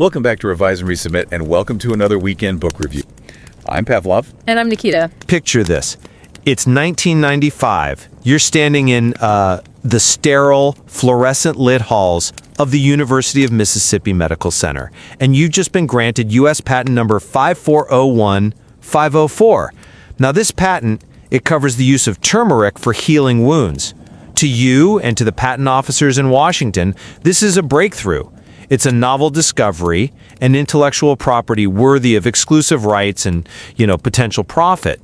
Welcome back to Revise and Resubmit, and welcome to another weekend book review. I'm Pavlov. And I'm Nikita. Picture this. It's 1995. You're standing in the sterile, fluorescent-lit halls of the University of Mississippi Medical Center, and you've just been granted U.S. patent number 5401504. Now, this patent, it covers the use of turmeric for healing wounds. To you and to the patent officers in Washington, this is a breakthrough. It's a novel discovery, an intellectual property worthy of exclusive rights and, potential profit.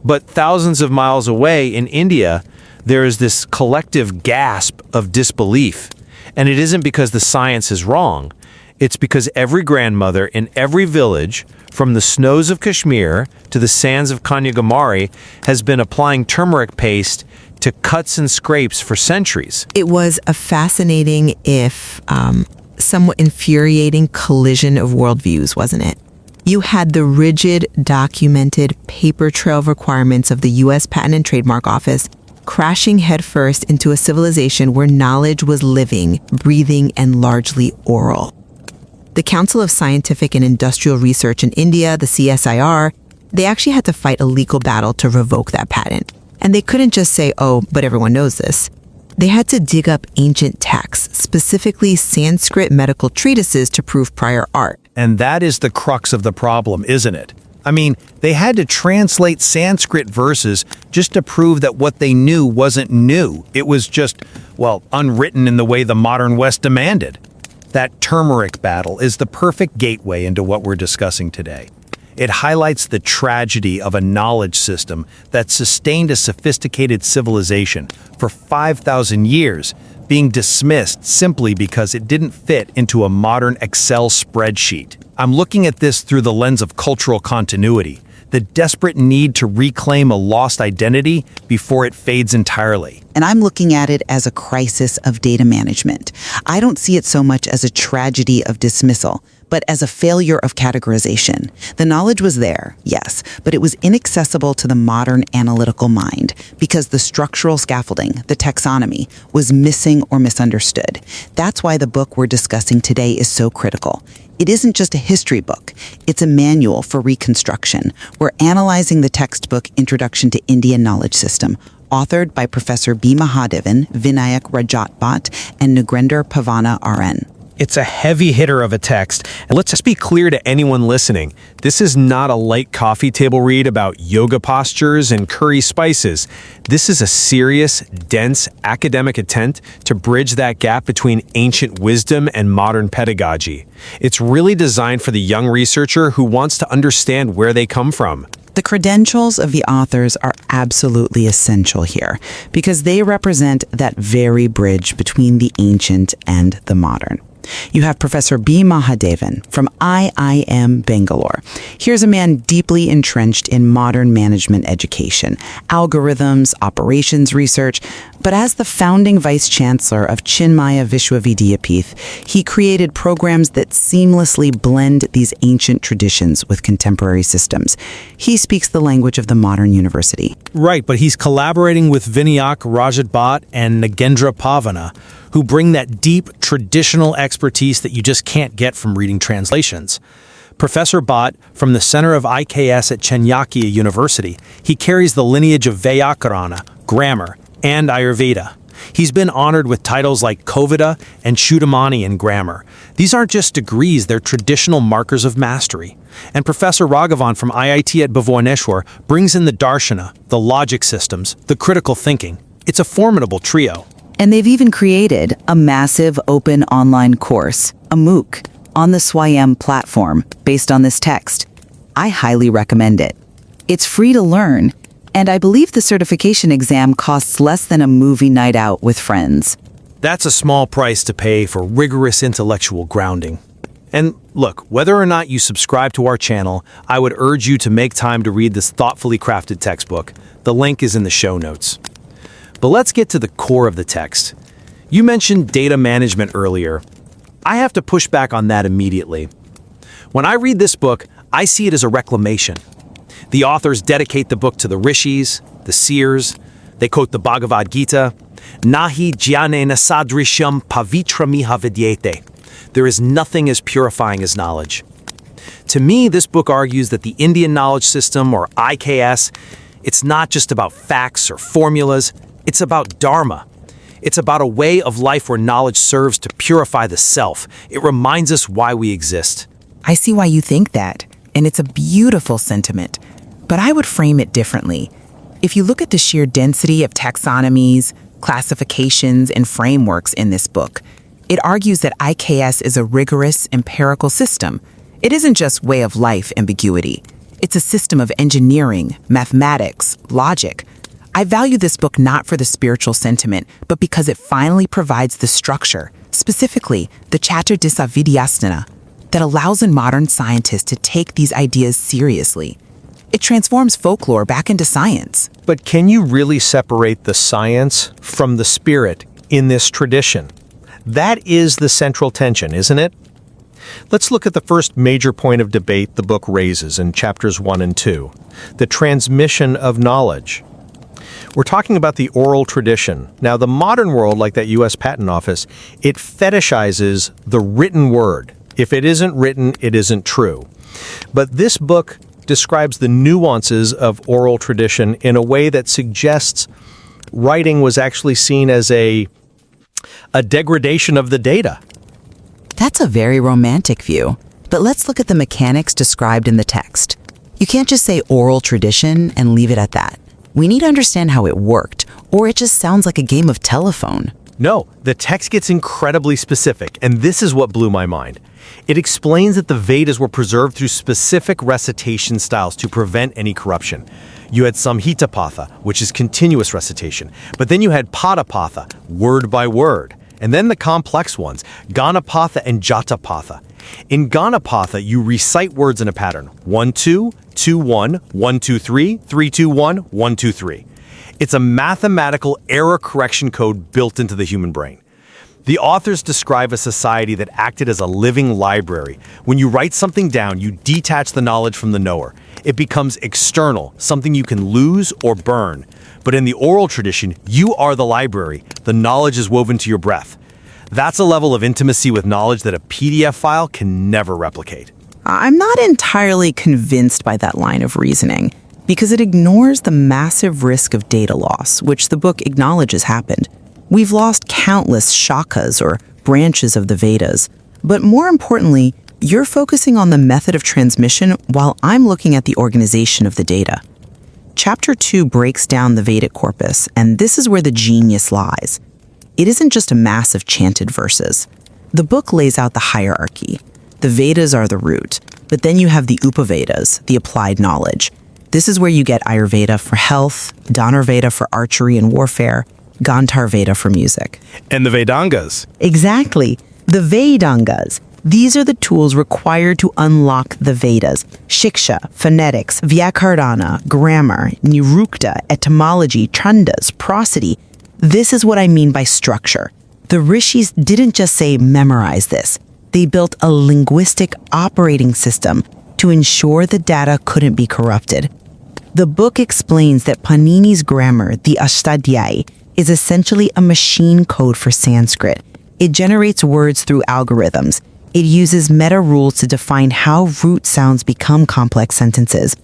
But thousands of miles away in India, there is this collective gasp of disbelief. And it isn't because the science is wrong. It's because every grandmother in every village, from the snows of Kashmir to the sands of Kanyakumari, has been applying turmeric paste to cuts and scrapes for centuries. It was a fascinating, if somewhat infuriating collision of worldviews, wasn't it? You had the rigid, documented paper trail requirements of the U.S. Patent and Trademark Office crashing headfirst into a civilization where knowledge was living, breathing, and largely oral. The Council of Scientific and Industrial Research in India, the CSIR, they actually had to fight a legal battle to revoke that patent. And they couldn't just say, oh, but everyone knows this. They had to dig up ancient texts, specifically Sanskrit medical treatises, to prove prior art. And that is the crux of the problem, isn't it? I mean, they had to translate Sanskrit verses just to prove that what they knew wasn't new. It was just, unwritten in the way the modern West demanded. That turmeric battle is the perfect gateway into what we're discussing today. It highlights the tragedy of a knowledge system that sustained a sophisticated civilization for 5,000 years, being dismissed simply because it didn't fit into a modern Excel spreadsheet. I'm looking at this through the lens of cultural continuity, the desperate need to reclaim a lost identity before it fades entirely. And I'm looking at it as a crisis of data management. I don't see it so much as a tragedy of dismissal, but as a failure of categorization. The knowledge was there, yes, but it was inaccessible to the modern analytical mind because the structural scaffolding, the taxonomy, was missing or misunderstood. That's why the book we're discussing today is so critical. It isn't just a history book. It's a manual for reconstruction. We're analyzing the textbook Introduction to Indian Knowledge System, authored by Professor B. Mahadevan, Vinayak Rajat Bhat, and Nagrendra Pavana RN. It's a heavy hitter of a text. And let's just be clear to anyone listening. This is not a light coffee table read about yoga postures and curry spices. This is a serious, dense academic attempt to bridge that gap between ancient wisdom and modern pedagogy. It's really designed for the young researcher who wants to understand where they come from. The credentials of the authors are absolutely essential here because they represent that very bridge between the ancient and the modern. You have Professor B. Mahadevan from IIM Bangalore. Here's a man deeply entrenched in modern management education, algorithms, operations research, but as the founding vice chancellor of Chinmaya Vishwavidyapith, he created programs that seamlessly blend these ancient traditions with contemporary systems. He speaks the language of the modern university. Right, but he's collaborating with Vinayak Rajat Bhat and Nagrendra Pavana, who bring that deep, traditional expertise that you just can't get from reading translations. Professor Bhat, from the Center of IKS at Chanakya University, he carries the lineage of Vyakarana, grammar, and Ayurveda. He's been honored with titles like Kovida and Chudamani in grammar. These aren't just degrees, they're traditional markers of mastery. And Professor Raghavan from IIT at Bhubaneswar brings in the darshana, the logic systems, the critical thinking. It's a formidable trio. And they've even created a massive open online course, a MOOC, on the Swayam platform based on this text. I highly recommend it. It's free to learn, and I believe the certification exam costs less than a movie night out with friends. That's a small price to pay for rigorous intellectual grounding. And look, whether or not you subscribe to our channel, I would urge you to make time to read this thoughtfully crafted textbook. The link is in the show notes. But let's get to the core of the text. You mentioned data management earlier. I have to push back on that immediately. When I read this book, I see it as a reclamation. The authors dedicate the book to the rishis, the seers. They quote the Bhagavad Gita, Nahi jnanena sadrisham pavitramiha vidyate. There is nothing as purifying as knowledge. To me, this book argues that the Indian knowledge system, or IKS, it's not just about facts or formulas, it's about dharma. It's about a way of life where knowledge serves to purify the self. It reminds us why we exist. I see why you think that, and it's a beautiful sentiment. But I would frame it differently. If you look at the sheer density of taxonomies, classifications, and frameworks in this book, it argues that IKS is a rigorous, empirical system. It isn't just way of life ambiguity. It's a system of engineering, mathematics, logic. I value this book not for the spiritual sentiment, but because it finally provides the structure, specifically the Chaturdisavidyasana, that allows a modern scientist to take these ideas seriously. It transforms folklore back into science. But can you really separate the science from the spirit in this tradition? That is the central tension, isn't it? Let's look at the first major point of debate the book raises in chapters 1 and 2, the transmission of knowledge. We're talking about the oral tradition. Now, the modern world, like that U.S. Patent Office, it fetishizes the written word. If it isn't written, it isn't true. But this book describes the nuances of oral tradition in a way that suggests writing was actually seen as a degradation of the data. That's a very romantic view. But let's look at the mechanics described in the text. You can't just say oral tradition and leave it at that. We need to understand how it worked, or it just sounds like a game of telephone. No, the text gets incredibly specific, and this is what blew my mind. It explains that the Vedas were preserved through specific recitation styles to prevent any corruption. You had Samhitapatha, which is continuous recitation, but then you had Padapatha, word by word, and then the complex ones, Ganapatha and Jatapatha. In Ganapatha, you recite words in a pattern, 1, 2, 2, 1, 1, 2, 3, 3, 2, 1, 1, 2, 3. It's a mathematical error correction code built into the human brain. The authors describe a society that acted as a living library. When you write something down, you detach the knowledge from the knower. It becomes external, something you can lose or burn. But in the oral tradition, you are the library. The knowledge is woven to your breath. That's a level of intimacy with knowledge that a PDF file can never replicate. I'm not entirely convinced by that line of reasoning, because it ignores the massive risk of data loss, which the book acknowledges happened. We've lost countless shakas, or branches of the Vedas. But more importantly, you're focusing on the method of transmission while I'm looking at the organization of the data. Chapter 2 breaks down the Vedic corpus, and this is where the genius lies. It isn't just a mass of chanted verses. The book lays out the hierarchy. The Vedas are the root, but then you have the Upavedas, the applied knowledge. This is where you get Ayurveda for health, Dhanurveda for archery and warfare, Gandhar Veda for music. And the Vedangas. Exactly, the Vedangas. These are the tools required to unlock the Vedas. Shiksha, phonetics, Vyakarana, grammar, Nirukta, etymology, chandas, prosody. This is what I mean by structure. The rishis didn't just say memorize this. They built a linguistic operating system to ensure the data couldn't be corrupted. The book explains that Panini's grammar, the Ashtadhyayi, is essentially a machine code for Sanskrit. It generates words through algorithms. It uses meta rules to define how root sounds become complex sentences.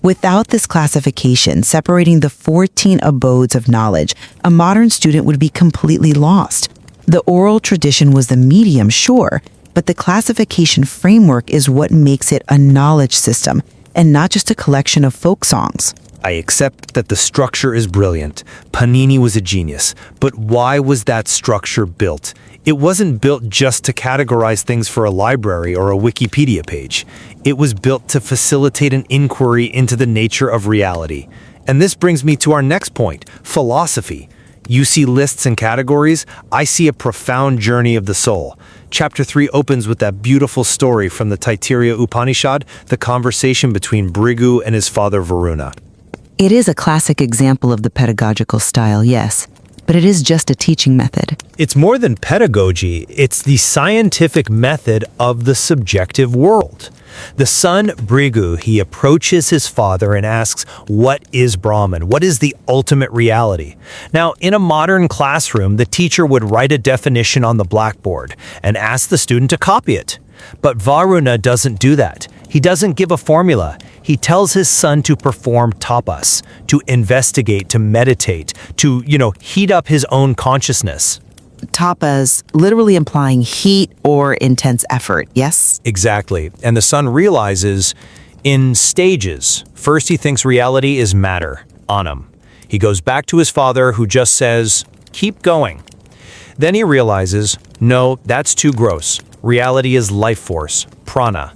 Without this classification, separating the 14 abodes of knowledge, a modern student would be completely lost. The oral tradition was the medium, sure, but the classification framework is what makes it a knowledge system, and not just a collection of folk songs. I accept that the structure is brilliant. Panini was a genius. But why was that structure built? It wasn't built just to categorize things for a library or a Wikipedia page. It was built to facilitate an inquiry into the nature of reality. And this brings me to our next point, philosophy. You see lists and categories, I see a profound journey of the soul. Chapter 3 opens with that beautiful story from the Taittiriya Upanishad, the conversation between Bhrigu and his father Varuna. It is a classic example of the pedagogical style, yes, but it is just a teaching method. It's more than pedagogy, it's the scientific method of the subjective world. The son, Brigu, he approaches his father and asks, what is Brahman? What is the ultimate reality? Now, in a modern classroom, the teacher would write a definition on the blackboard and ask the student to copy it. But Varuna doesn't do that. He doesn't give a formula. He tells his son to perform tapas, to investigate, to meditate, to, heat up his own consciousness. Tapas, literally implying heat or intense effort, yes? Exactly. And the son realizes in stages. First, he thinks reality is matter, anam. He goes back to his father, who just says, keep going. Then he realizes, no, that's too gross. Reality is life force, prana.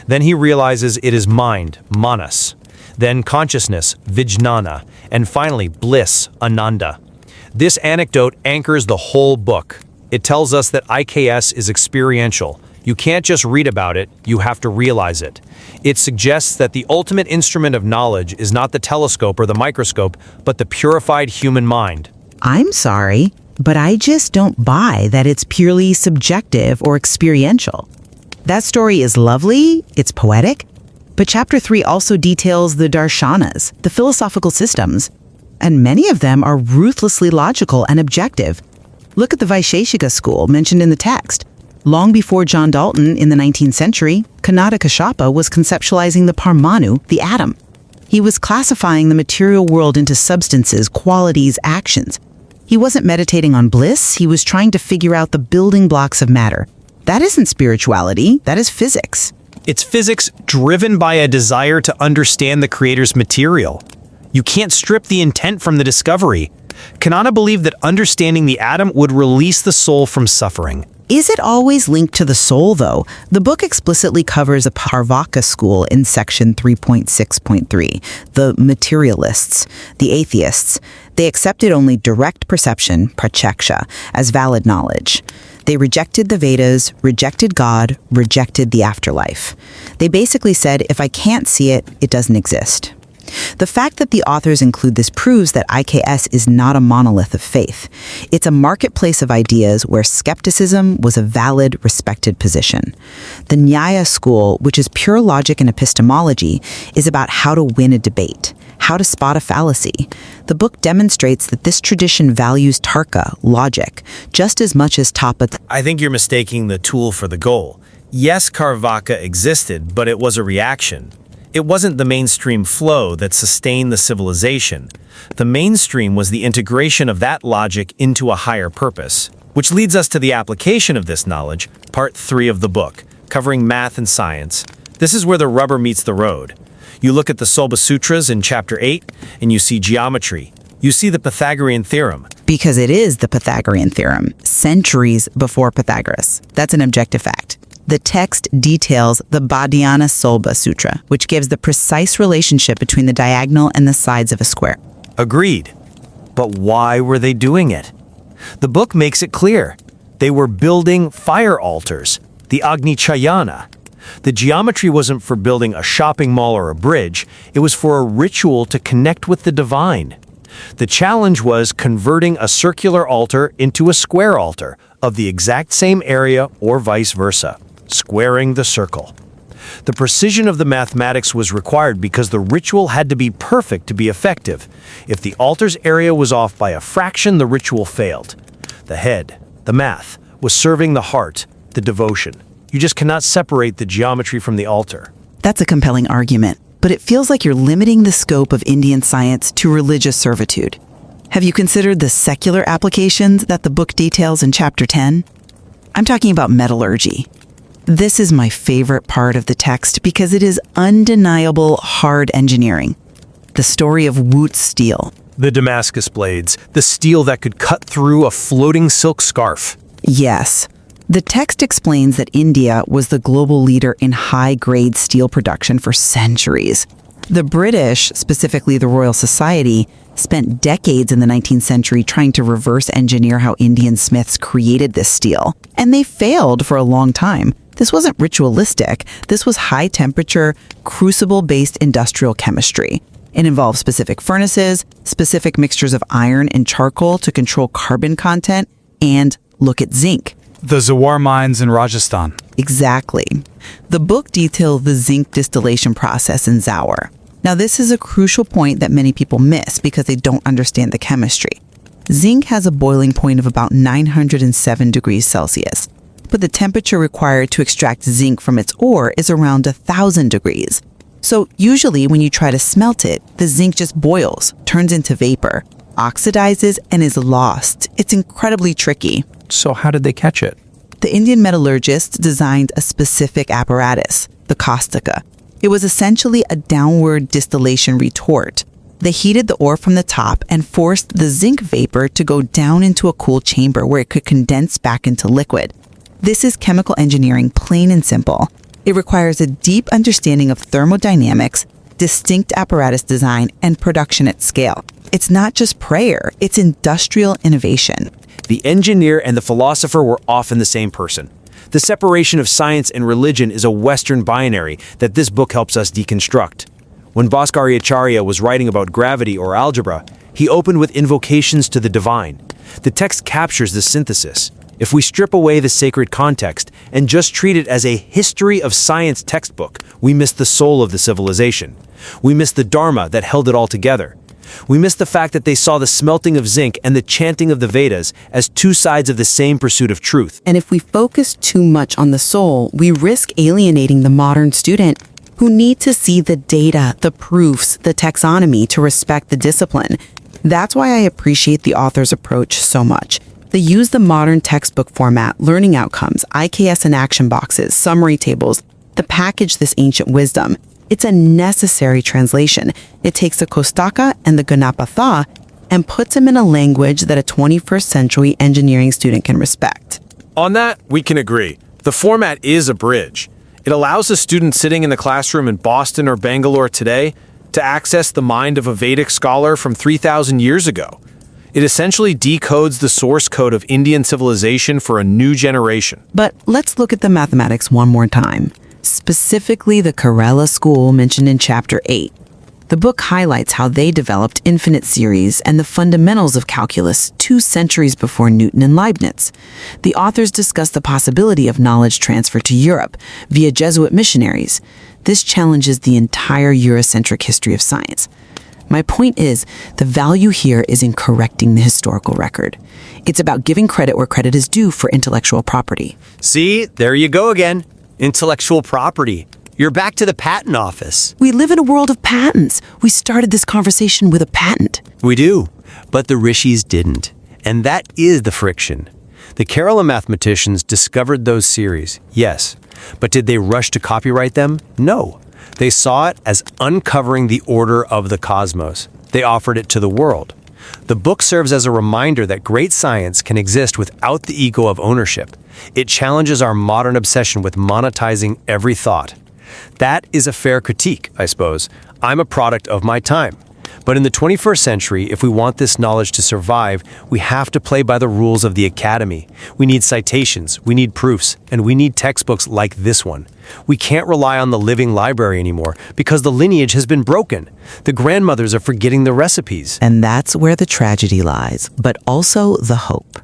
Then he realizes it is mind, manas. Then consciousness, vijnana. And finally, bliss, ananda. This anecdote anchors the whole book. It tells us that IKS is experiential. You can't just read about it, you have to realize it. It suggests that the ultimate instrument of knowledge is not the telescope or the microscope, but the purified human mind. I'm sorry, but I just don't buy that it's purely subjective or experiential. That story is lovely, it's poetic, but Chapter 3 also details the darshanas, the philosophical systems, and many of them are ruthlessly logical and objective. Look at the Vaisheshika school mentioned in the text. Long before John Dalton in the 19th century, Kanada Kashapa was conceptualizing the Parmanu, the atom. He was classifying the material world into substances, qualities, actions. He wasn't meditating on bliss, he was trying to figure out the building blocks of matter. That isn't spirituality, that is physics. It's physics driven by a desire to understand the creator's material. You can't strip the intent from the discovery. Kanana believed that understanding the atom would release the soul from suffering. Is it always linked to the soul, though? The book explicitly covers a Parvaka school in section 3.6.3, the materialists, the atheists. They accepted only direct perception, pracheksha, as valid knowledge. They rejected the Vedas, rejected God, rejected the afterlife. They basically said, if I can't see it, it doesn't exist. The fact that the authors include this proves that IKS is not a monolith of faith. It's a marketplace of ideas where skepticism was a valid, respected position. The Nyaya school, which is pure logic and epistemology, is about how to win a debate, how to spot a fallacy. The book demonstrates that this tradition values tarka, logic, just as much as tapa. I think you're mistaking the tool for the goal. Yes, Carvaka existed, but it was a reaction. It wasn't the mainstream flow that sustained the civilization. The mainstream was the integration of that logic into a higher purpose, which leads us to the application of this knowledge, part 3 of the book, covering math and science. This is where the rubber meets the road. You look at the Solba Sutras in chapter 8, and you see geometry. You see the Pythagorean theorem. Because it is the Pythagorean theorem, centuries before Pythagoras. That's an objective fact. The text details the Bhadhyana Solba Sutra, which gives the precise relationship between the diagonal and the sides of a square. Agreed. But why were they doing it? The book makes it clear. They were building fire altars, the Agni Chayana. The geometry wasn't for building a shopping mall or a bridge, it was for a ritual to connect with the divine. The challenge was converting a circular altar into a square altar of the exact same area or vice versa. Squaring the circle. The precision of the mathematics was required because the ritual had to be perfect to be effective. If the altar's area was off by a fraction, the ritual failed. The head, the math, was serving the heart, the devotion. You just cannot separate the geometry from the altar. That's a compelling argument, but it feels like you're limiting the scope of Indian science to religious servitude. Have you considered the secular applications that the book details in Chapter 10? I'm talking about metallurgy. This is my favorite part of the text because it is undeniable hard engineering. The story of Wootz steel. The Damascus blades, the steel that could cut through a floating silk scarf. Yes. The text explains that India was the global leader in high-grade steel production for centuries. The British, specifically the Royal Society, spent decades in the 19th century trying to reverse engineer how Indian smiths created this steel. And they failed for a long time. This wasn't ritualistic. This was high-temperature, crucible-based industrial chemistry. It involved specific furnaces, specific mixtures of iron and charcoal to control carbon content, and look at zinc. The Zawar mines in Rajasthan. Exactly. The book details the zinc distillation process in Zaur. Now, this is a crucial point that many people miss because they don't understand the chemistry. Zinc has a boiling point of about 907 degrees Celsius, but the temperature required to extract zinc from its ore is around 1,000 degrees. So usually when you try to smelt it, the zinc just boils, turns into vapor, oxidizes, and is lost. It's incredibly tricky. So how did they catch it? The Indian metallurgists designed a specific apparatus, the caustica. It was essentially a downward distillation retort. They heated the ore from the top and forced the zinc vapor to go down into a cool chamber where it could condense back into liquid. This is chemical engineering, plain and simple. It requires a deep understanding of thermodynamics, distinct apparatus design, and production at scale. It's not just prayer, it's industrial innovation. The engineer and the philosopher were often the same person. The separation of science and religion is a Western binary that this book helps us deconstruct. When Bhaskaraacharya was writing about gravity or algebra, he opened with invocations to the divine. The text captures this synthesis. If we strip away the sacred context and just treat it as a history of science textbook, we miss the soul of the civilization. We miss the dharma that held it all together. We miss the fact that they saw the smelting of zinc and the chanting of the Vedas as two sides of the same pursuit of truth. And if we focus too much on the soul, we risk alienating the modern student who need to see the data, the proofs, the taxonomy to respect the discipline. That's why I appreciate the author's approach so much. They use the modern textbook format, learning outcomes, IKS and action boxes, summary tables, to package this ancient wisdom. It's a necessary translation. It takes the Kostaka and the Ganapatha and puts them in a language that a 21st century engineering student can respect. On that, we can agree. The format is a bridge. It allows a student sitting in the classroom in Boston or Bangalore today to access the mind of a Vedic scholar from 3,000 years ago. It essentially decodes the source code of Indian civilization for a new generation. But let's look at the mathematics one more time, specifically the Kerala school mentioned in Chapter 8. The book highlights how they developed infinite series and the fundamentals of calculus 2 centuries before Newton and Leibniz. The authors discuss the possibility of knowledge transfer to Europe via Jesuit missionaries. This challenges the entire Eurocentric history of science. My point is, the value here is in correcting the historical record. It's about giving credit where credit is due for intellectual property. See, there you go again. Intellectual property. You're back to the patent office. We live in a world of patents. We started this conversation with a patent. We do, but the rishis didn't. And that is the friction. The Kerala mathematicians discovered those series, yes. But did they rush to copyright them? No. They saw it as uncovering the order of the cosmos. They offered it to the world. The book serves as a reminder that great science can exist without the ego of ownership. It challenges our modern obsession with monetizing every thought. That is a fair critique, I suppose. I'm a product of my time. But in the 21st century, if we want this knowledge to survive, we have to play by the rules of the academy. We need citations, we need proofs, and we need textbooks like this one. We can't rely on the living library anymore because the lineage has been broken. The grandmothers are forgetting the recipes. And that's where the tragedy lies, but also the hope.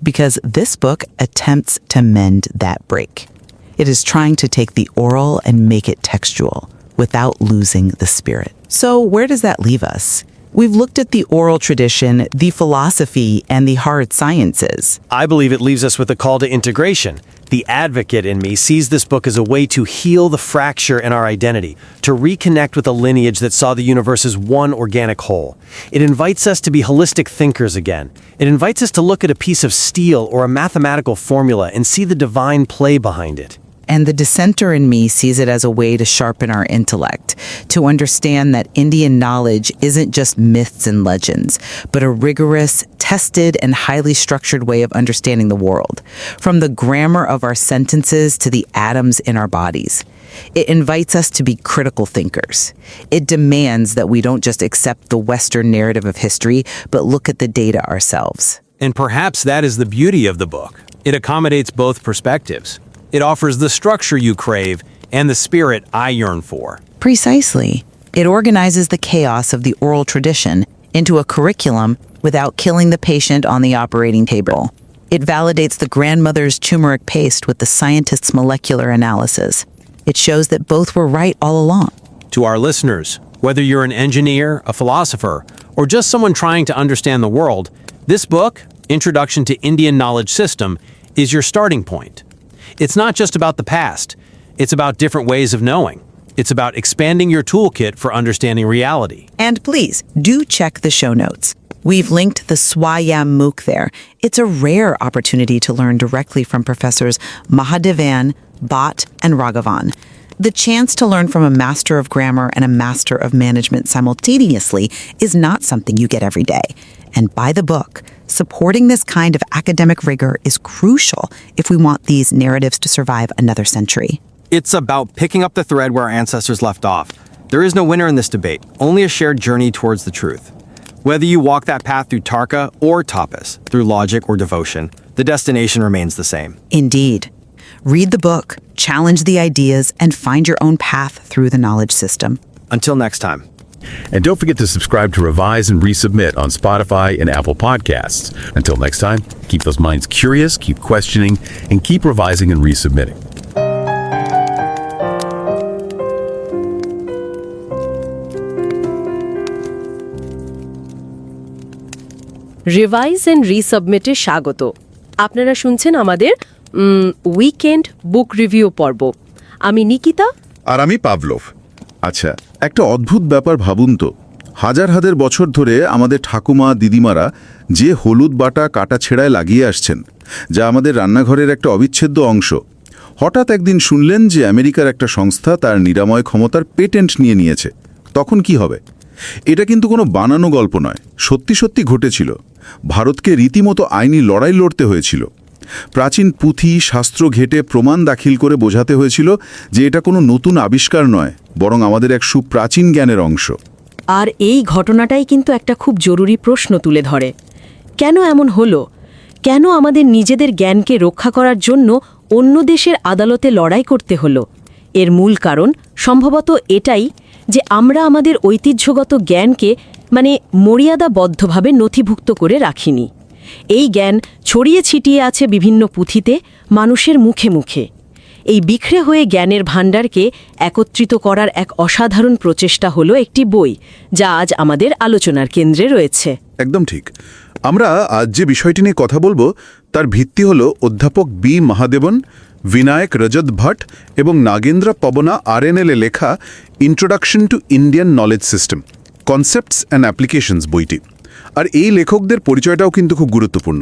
Because this book attempts to mend that break. It is trying to take the oral and make it textual without losing the spirit. So where does that leave us? We've looked at the oral tradition, the philosophy, and the hard sciences. I believe it leaves us with a call to integration. The advocate in me sees this book as a way to heal the fracture in our identity, to reconnect with a lineage that saw the universe as one organic whole. It invites us to be holistic thinkers again. It invites us to look at a piece of steel or a mathematical formula and see the divine play behind it. And the dissenter in me sees it as a way to sharpen our intellect, to understand that Indian knowledge isn't just myths and legends, but a rigorous, tested, and highly structured way of understanding the world, from the grammar of our sentences to the atoms in our bodies. It invites us to be critical thinkers. It demands that we don't just accept the Western narrative of history, but look at the data ourselves. And perhaps that is the beauty of the book. It accommodates both perspectives. It offers the structure you crave and the spirit I yearn for. Precisely. It organizes the chaos of the oral tradition into a curriculum without killing the patient on the operating table. It validates the grandmother's turmeric paste with the scientist's molecular analysis. It shows that both were right all along. To our listeners, whether you're an engineer, a philosopher, or just someone trying to understand the world, this book, Introduction to Indian Knowledge System, is your starting point. It's not just about the past. It's about different ways of knowing. It's about expanding your toolkit for understanding reality. And please, do check the show notes. We've linked the Swayam MOOC there. It's a rare opportunity to learn directly from Professors Mahadevan, Bhat, and Raghavan. The chance to learn from a master of grammar and a master of management simultaneously is not something you get every day. And by the book, supporting this kind of academic rigor is crucial if we want these narratives to survive another century. It's about picking up the thread where our ancestors left off. There is no winner in this debate, only a shared journey towards the truth. Whether you walk that path through Tarka or tapas, through logic or devotion, the destination remains the same. Indeed. Read the book, challenge the ideas, and find your own path through the knowledge system. Until next time. And don't forget to subscribe to Revise and Resubmit on Spotify and Apple Podcasts. Until next time, keep those minds curious, keep questioning, and keep revising and resubmitting. Revise and রিসাবমিটে স্বাগত। আপনারা শুনছেন আমাদের weekend বুক review পর্ব। আমি নিকিতা আর আমি Pavlov. আচ্ছা, একটা অদ্ভুত ব্যাপার ভাবুন তো, হাজার হাজার বছর ধরে আমাদের ঠাকুমা দিদিমারা যে হলুদ বাটা কাটা ছেঁড়ায় লাগিয়ে আসছেন, যা আমাদের রান্নাঘরের একটা অবিচ্ছেদ্য অংশ, হঠাৎ একদিন শুনলেন যে আমেরিকার একটা সংস্থা তার নিরাময় ক্ষমতার পেটেন্ট নিয়ে নিয়েছে। তখন কি হবে? এটা কিন্তু কোনো বানানো গল্প নয়, সত্যি সত্যি ঘটেছিল। ভারতকে রীতিমতো আইনি লড়াই লড়তে হয়েছিল। প্রাচীন পুঁথি শাস্ত্র ঘেটে প্রমাণ দাখিল করে বোঝাতে হয়েছিল যে এটা কোনো নতুন আবিষ্কার নয়, বরং আমাদের এক সুপ্রাচীন জ্ঞানের অংশ। আর এই ঘটনাটাই কিন্তু একটা খুব জরুরি প্রশ্ন তুলে ধরে। কেন এমন হলো? কেন আমাদের নিজেদের জ্ঞানকে রক্ষা করার জন্য অন্য দেশের আদালতে লড়াই করতে হলো? এর মূল কারণ সম্ভবত এটাই যে আমরা আমাদের ঐতিহ্যগত জ্ঞানকে মর্যাদাবদ্ধভাবে নথিভুক্ত করে রাখিনি। এই জ্ঞান ছড়িয়ে ছিটিয়ে আছে বিভিন্ন পুঁথিতে, মানুষের মুখে মুখে। এই বিখরে হয়ে জ্ঞানের ভাণ্ডারকে একত্রিত করার এক অসাধারণ প্রচেষ্টা হলো একটি বই, যা আজ আমাদের আলোচনার কেন্দ্রে রয়েছে। একদম ঠিক। আমরা আজ যে বিষয়টি নিয়ে কথা বলবো তার ভিত্তি হল অধ্যাপক বি মহাদেবন, বিনায়ক রজত ভট্ট এবং নাগেন্দ্র পবনা আরএনএলে লেখা introduction to Indian knowledge system, concepts and applications বইটি। আর এই লেখকদের পরিচয়টাও কিন্তু খুব গুরুত্বপূর্ণ।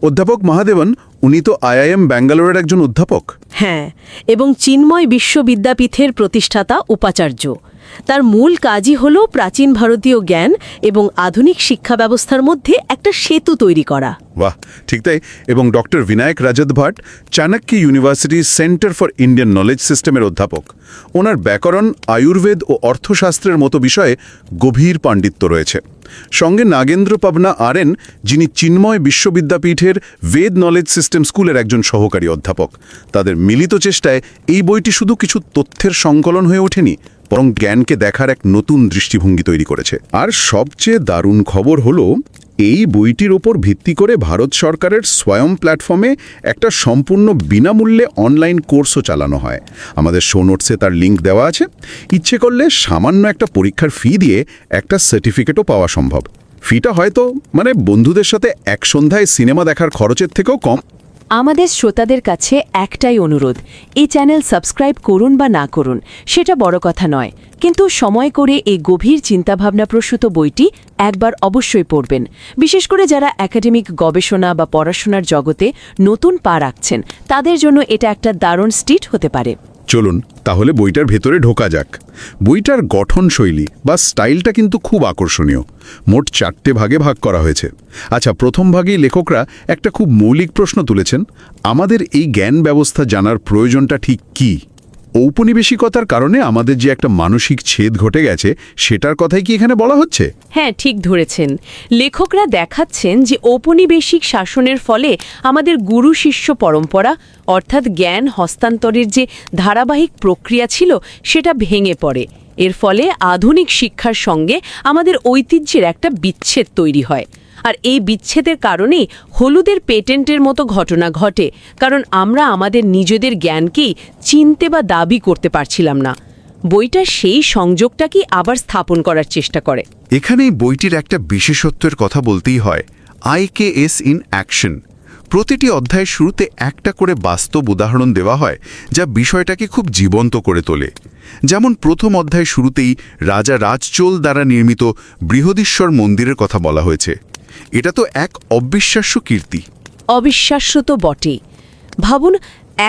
অধ্যাপক মহাদেবন, উনি তো আইআইএম ব্যাঙ্গালোরের একজন অধ্যাপক। হ্যাঁ, এবং চিন্ময় বিশ্ববিদ্যাপীঠের প্রতিষ্ঠাতা উপাচার্য। তার মূল কাজই হল প্রাচীন ভারতীয় জ্ঞান এবং আধুনিক শিক্ষা ব্যবস্থার মধ্যে একটা সেতু তৈরি করা। বাহ, ঠিক তাই। এবং ডক্টর বিনায়ক রজত ভট্ট চাণক্য ইউনিভার্সিটির সেন্টার ফর ইন্ডিয়ান নলেজ সিস্টেমের অধ্যাপক। ওনার ব্যাকরণ, আয়ুর্বেদ ও অর্থশাস্ত্রের মতো বিষয়ে গভীর পাণ্ডিত্য রয়েছে। সঙ্গে নাগেন্দ্র পবনা আরএন, যিনি চিন্ময় বিশ্ববিদ্যাপীঠের বেদ নলেজ সিস্টেম স্কুলের একজন সহকারী অধ্যাপক। তাদের মিলিত চেষ্টায় এই বইটি শুধু কিছু তথ্যের সংকলন হয়ে ওঠেনি, বরং জ্ঞানকে দেখার এক নতুন দৃষ্টিভঙ্গি তৈরি করেছে। আর সবচেয়ে দারুণ খবর হলো, এই বইটির ওপর ভিত্তি করে ভারত সরকারের স্বয়ম প্ল্যাটফর্মে একটা সম্পূর্ণ বিনামূল্যে অনলাইন কোর্সও চালানো হয়। আমাদের শো নোটসে তার লিঙ্ক দেওয়া আছে। ইচ্ছে করলে সামান্য একটা পরীক্ষার ফি দিয়ে একটা সার্টিফিকেটও পাওয়া সম্ভব। ফিটা হয়তো বন্ধুদের সাথে এক সন্ধ্যায় সিনেমা দেখার খরচের থেকেও কম। আমাদের শ্রোতাদের কাছে একটাই অনুরোধ, এই চ্যানেল সাবস্ক্রাইব করুন বা না করুন সেটা বড় কথা নয়, কিন্তু সময় করে এই গভীর চিন্তাভাবনা প্রসূত বইটি একবার অবশ্যই পড়বেন। বিশেষ করে যারা একাডেমিক গবেষণা বা পড়াশোনার জগতে নতুন পা রাখছেন, তাদের জন্য এটা একটা দারুণ স্টার্ট হতে পারে। চলুন তাহলে বইটার ভেতরে ঢোকা যাক। বইটার গঠনশৈলী বা স্টাইলটা কিন্তু খুব আকর্ষণীয়। মোট 4টে ভাগে ভাগ করা হয়েছে। আচ্ছা, প্রথম ভাগেই লেখকরা একটা খুব মৌলিক প্রশ্ন তুলেছেন, আমাদের এই জ্ঞান ব্যবস্থা জানার প্রয়োজনটা ঠিক কী? ঔপনিবেশিকতার কারণে আমাদের যে একটা মানসিক ছেদ ঘটে গেছে, সেটার কথাই কি এখানে বলা হচ্ছে? হ্যাঁ, ঠিক ধরেছেন। লেখকরা দেখাচ্ছেন যে ঔপনিবেশিক শাসনের ফলে আমাদের গুরু শিষ্য পরম্পরা, অর্থাৎ জ্ঞান হস্তান্তরের যে ধারাবাহিক প্রক্রিয়া ছিল, সেটা ভেঙে পড়ে। এর ফলে আধুনিক শিক্ষার সঙ্গে আমাদের ঐতিহ্যের একটা বিচ্ছেদ তৈরি হয়। আর এই বিচ্ছেদের কারণেই হলুদের পেটেন্টের মতো ঘটনা ঘটে, কারণ আমরা আমাদের নিজেদের জ্ঞানকেই চিনতে বা দাবি করতে পারছিলাম না। বইটা সেই সংযোগটাকেই আবার স্থাপন করার চেষ্টা করে। এখানেই বইটির একটা বিশেষত্বের কথা বলতেই হয়, IKS ইন অ্যাকশন। প্রতিটি অধ্যায়ের শুরুতে একটা করে বাস্তব উদাহরণ দেওয়া হয়, যা বিষয়টাকে খুব জীবন্ত করে তোলে। যেমন প্রথম অধ্যায় শুরুতেই রাজা রাজচোল দ্বারা নির্মিত বৃহদীশ্বর মন্দিরের কথা বলা হয়েছে। এটা তো এক অবিশ্বাস্য কীর্তি। অবিশ্বাস্য তো বটেই। ভাবুন,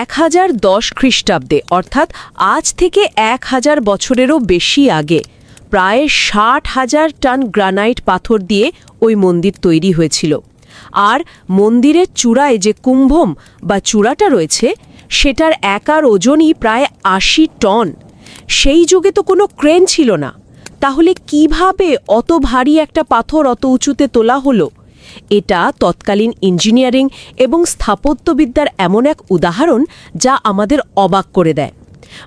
1010 খ্রিস্টাব্দে, অর্থাৎ আজ থেকে 1000 বছরেরও বেশি আগে, প্রায় 60,000 টন গ্রানাইট পাথর দিয়ে ওই মন্দির তৈরি হয়েছিল। আর মন্দিরের চূড়ায় যে কুম্ভম বা চূড়াটা রয়েছে, সেটার একার ওজনই প্রায় 80 টন। সেই যুগে তো কোনো ক্রেন ছিল না। তাহলে কিভাবে অত ভারী একটা পাথর অত উঁচুতে তোলা হলো? এটা তৎকালীন ইঞ্জিনিয়ারিং এবং স্থাপত্যবিদ্যার এমন এক উদাহরণ যা আমাদের অবাক করে দেয়।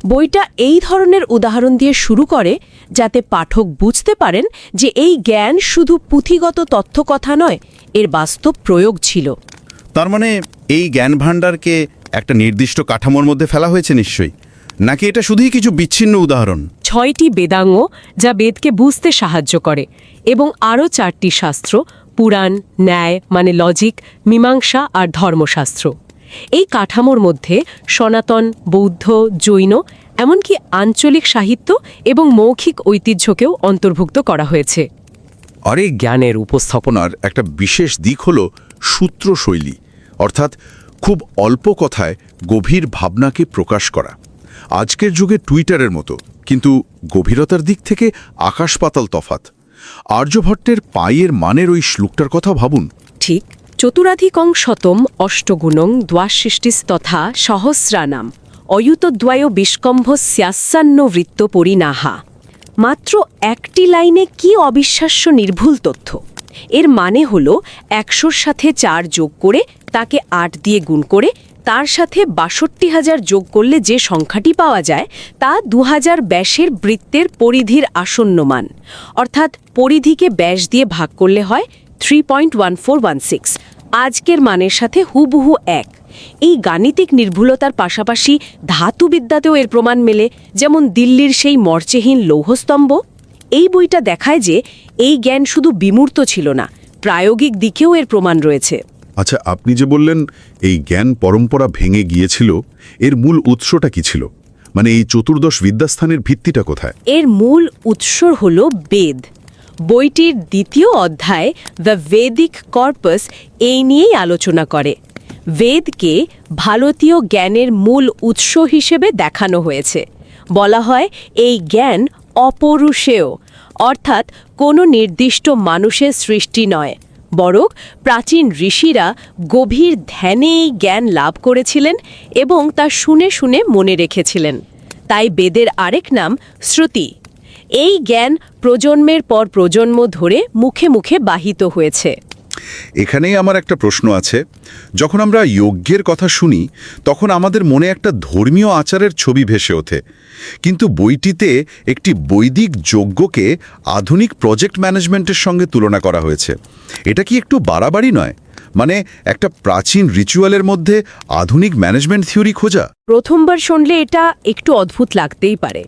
বইটা এই ধরনের উদাহরণ দিয়ে শুরু করে, যাতে পাঠক বুঝতে পারেন যে এই জ্ঞান শুধু পুঁথিগত তথ্যকথা নয়, এর বাস্তব প্রয়োগ ছিল। তার মানে এই জ্ঞান ভাণ্ডারকে একটা নির্দিষ্ট কাঠামোর মধ্যে ফেলা হয়েছে নিশ্চয়ই, নাকি এটা শুধুই কিছু বিচ্ছিন্ন উদাহরণ? 6টি বেদাঙ্গ যা বেদকে বুঝতে সাহায্য করে, এবং আরও 4টি শাস্ত্র, পুরাণ, ন্যায় মানে লজিক, মীমাংসা আর ধর্মশাস্ত্র। এই কাঠামোর মধ্যে সনাতন, বৌদ্ধ, জৈন, এমনকি আঞ্চলিক সাহিত্য এবং মৌখিক ঐতিহ্যকেও অন্তর্ভুক্ত করা হয়েছে। আর এই জ্ঞানের উপস্থাপনার একটা বিশেষ দিক হল সূত্রশৈলী, অর্থাৎ খুব অল্প কথায় গভীর ভাবনাকে প্রকাশ করা। আজকের যুগে টুইটারের মতো, কিন্তু গভীরতার দিক থেকে আকাশ পাতাল তফাত। আর্যভট্টের পায়ের মানের ওই শ্লোকটার কথা ভাবুন। ঠিক, চতুরাধিকং শতম অষ্টগুণং দ্বাশিষ্টিস্তথা সহস্রানাম অয়ুতদ্বয় বিষ্কম্ভ স্যাসান্ন বৃত্ত পরিনাহা। মাত্র একটি লাইনে কি অবিশ্বাস্য নির্ভুল তথ্য! এর মানে হল 100-র সাথে 4 যোগ করে তাকে 8 দিয়ে গুণ করে তার সাথে 62,000 যোগ করলে যে সংখ্যাটি পাওয়া যায় তা 2000 ব্যাসের বৃত্তের পরিধির আসন্ন মান। অর্থাৎ পরিধিকে ব্যাস দিয়ে ভাগ করলে হয় 3.1416। আজকের মানের সাথে হুবহু এক। এই গাণিতিক নির্ভুলতার পাশাপাশি ধাতুবিদ্যাতেও এর প্রমাণ মেলে, যেমন দিল্লির সেই মর্চেহীন লৌহস্তম্ভ। এই বইটা দেখায় যে এই জ্ঞান শুধু বিমূর্ত ছিল না, প্রায়োগিক দিকেও এর প্রমাণ রয়েছে। আচ্ছা, আপনি যে বললেন এই জ্ঞান পরম্পরা ভেঙে গিয়েছিল, এর মূল উৎসটা কি ছিল? মানে এই চতুর্দশ বিদ্যাস্থানের ভিত্তিটা কোথায়? এর মূল উৎস হল বেদ। বইটির 2য় অধ্যায় দ্য ভেদিক কর্পাস এই নিয়েই আলোচনা করে। বেদকে ভারতীয় জ্ঞানের মূল উৎস হিসেবে দেখানো হয়েছে। বলা হয় এই জ্ঞান অপরুষেয়, অর্থাৎ কোনো নির্দিষ্ট মানুষের সৃষ্টি নয়, বরং প্রাচীন ঋষিরা গভীর ধ্যানে এই জ্ঞান লাভ করেছিলেন এবং তা শুনে শুনে মনে রেখেছিলেন। তাই বেদের আরেক নাম শ্রুতি। এই জ্ঞান প্রজন্মের পর প্রজন্ম ধরে মুখে মুখে বাহিত হয়েছে। এখানেই আমার একটা প্রশ্ন আছে। যখন আমরা যজ্ঞের কথা শুনি, তখন আমাদের মনে একটা ধর্মীয় আচারের ছবি ভেসে ওঠে, কিন্তু বইটিতে একটি বৈদিক যজ্ঞকে আধুনিক প্রজেক্ট ম্যানেজমেন্টের সঙ্গে তুলনা করা হয়েছে। এটা কি একটু বাড়াবাড়ি নয়? মানে একটা প্রাচীন রিচুয়ালের মধ্যে আধুনিক ম্যানেজমেন্ট থিওরি খোঁজা? প্রথমবার শুনলে এটা একটু অদ্ভুত লাগতেই পারে,